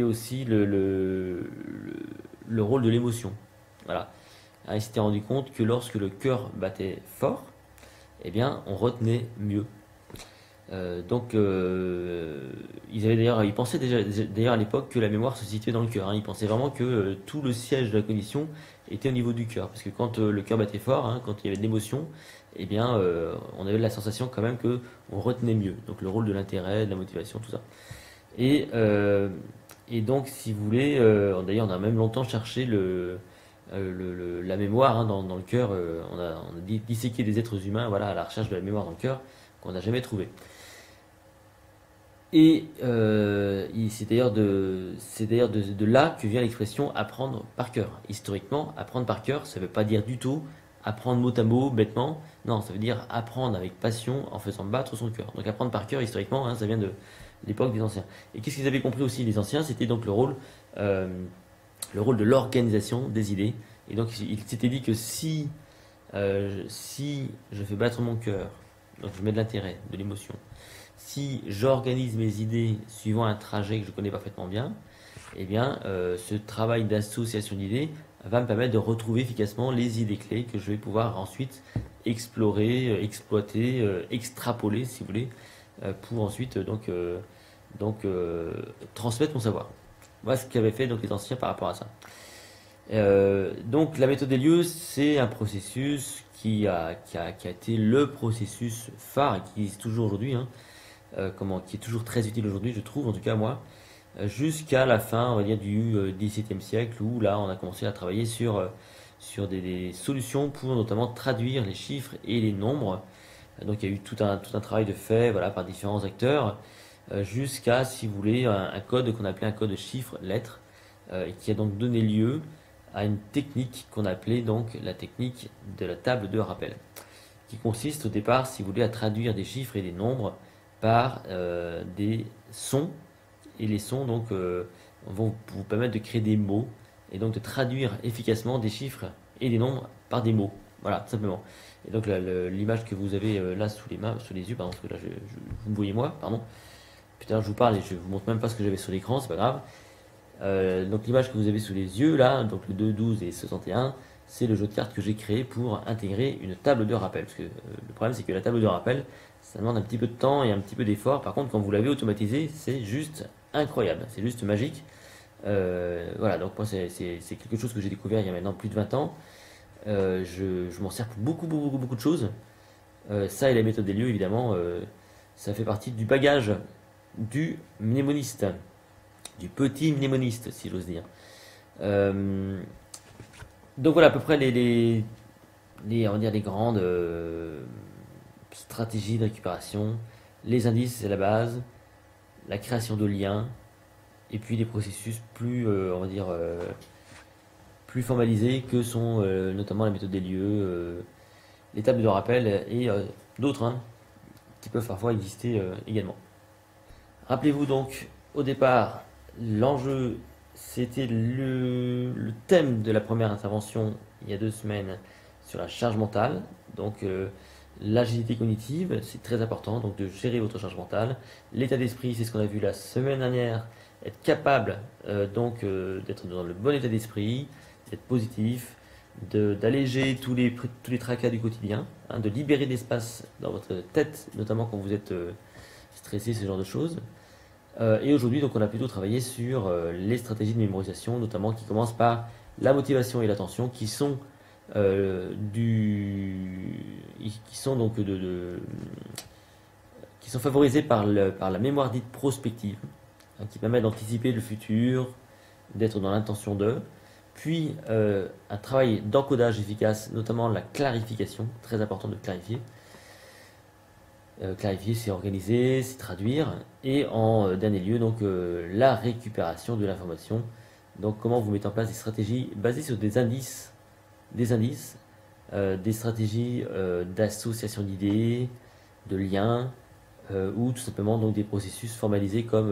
aussi le rôle de l'émotion. Voilà. Ils s'étaient rendu compte que lorsque le cœur battait fort, eh bien, on retenait mieux. Ils pensaient déjà d'ailleurs à l'époque que la mémoire se situait dans le cœur. Ils pensaient vraiment que tout le siège de la cognition était au niveau du cœur, parce que quand le cœur battait fort, quand il y avait de l'émotion, eh bien, on avait la sensation quand même que on retenait mieux. Donc le rôle de l'intérêt, de la motivation, tout ça. Et, euh, et donc, si vous voulez, d'ailleurs, on a même longtemps cherché la mémoire dans le cœur. On a disséqué des êtres humains, voilà, à la recherche de la mémoire dans le cœur, qu'on n'a jamais trouvé. Et c'est d'ailleurs de là que vient l'expression apprendre par cœur. Historiquement, apprendre par cœur, ça ne veut pas dire du tout apprendre mot à mot, bêtement. Non, ça veut dire apprendre avec passion en faisant battre son cœur. Donc apprendre par cœur, historiquement, ça vient de l'époque des anciens. Et qu'est-ce qu'ils avaient compris aussi, les anciens? C'était donc euh, le rôle de l'organisation des idées. Et donc ils s'étaient dit que si je fais battre mon cœur, donc je mets de l'intérêt, de l'émotion, si j'organise mes idées suivant un trajet que je connais parfaitement bien, eh bien, ce travail d'association d'idées va me permettre de retrouver efficacement les idées clés que je vais pouvoir ensuite explorer, exploiter, extrapoler, si vous voulez, pour ensuite transmettre mon savoir. Voilà ce qu'avaient fait donc les anciens par rapport à ça. Donc la méthode des lieux, c'est un processus qui a été le processus phare et qui existe toujours aujourd'hui, qui est toujours très utile aujourd'hui, je trouve, en tout cas moi, jusqu'à la fin, on va dire, du XVIIe siècle, où là, on a commencé à travailler sur des solutions pour notamment traduire les chiffres et les nombres. Donc il y a eu tout un travail de fait, voilà, par différents acteurs, jusqu'à, si vous voulez, un code qu'on appelait un code chiffres-lettres, et qui a donc donné lieu à une technique qu'on appelait donc la technique de la table de rappel, qui consiste au départ, si vous voulez, à traduire des chiffres et des nombres par des sons. Et les sons donc vont vous permettre de créer des mots et donc de traduire efficacement des chiffres et des nombres par des mots. Voilà, tout simplement. Et donc l'image que vous avez là sous les yeux, pardon, parce que là vous me voyez moi, pardon. Putain, je vous parle et je vous montre même pas ce que j'avais sur l'écran, c'est pas grave. Donc l'image que vous avez sous les yeux là, donc le 2, 12 et 61, c'est le jeu de cartes que j'ai créé pour intégrer une table de rappel. Parce que le problème c'est que la table de rappel, ça demande un petit peu de temps et un petit peu d'effort. Par contre, quand vous l'avez automatisé, c'est juste incroyable, c'est juste magique. Voilà, donc moi c'est quelque chose que j'ai découvert il y a maintenant plus de 20 ans. Je m'en sers pour beaucoup, beaucoup, beaucoup, beaucoup de choses. Ça et la méthode des lieux, évidemment, ça fait partie du bagage du mnémoniste, du petit mnémoniste, si j'ose dire. Donc voilà à peu près on va dire les grandes stratégies de récupération. Les indices, c'est la base. La création de liens. Et puis des processus plus, on va dire, plus formalisés que sont notamment la méthode des lieux, les tables de rappel et d'autres qui peuvent parfois exister également. Rappelez-vous donc, au départ, l'enjeu, c'était le thème de la première intervention il y a 2 semaines sur la charge mentale. Donc, l'agilité cognitive, c'est très important, donc de gérer votre charge mentale. L'état d'esprit, c'est ce qu'on a vu la semaine dernière, être capable d'être dans le bon état d'esprit, d'être positif, d'alléger tous les tracas du quotidien, de libérer de l'espace dans votre tête, notamment quand vous êtes stressé, ce genre de choses. Et aujourd'hui, donc, on a plutôt travaillé sur les stratégies de mémorisation, notamment qui commencent par la motivation et l'attention, qui sont donc qui sont favorisées par la mémoire dite prospective, qui permet d'anticiper le futur, d'être dans l'intention de. Puis un travail d'encodage efficace, notamment la clarification, très important de clarifier. Clarifier, c'est organiser, c'est traduire. Et en dernier lieu, donc la récupération de l'information. Donc comment vous mettez en place des stratégies basées sur des indices, des stratégies d'association d'idées, de liens, ou tout simplement donc des processus formalisés comme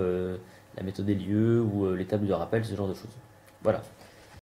la méthode des lieux ou les tables de rappel, ce genre de choses. Voilà.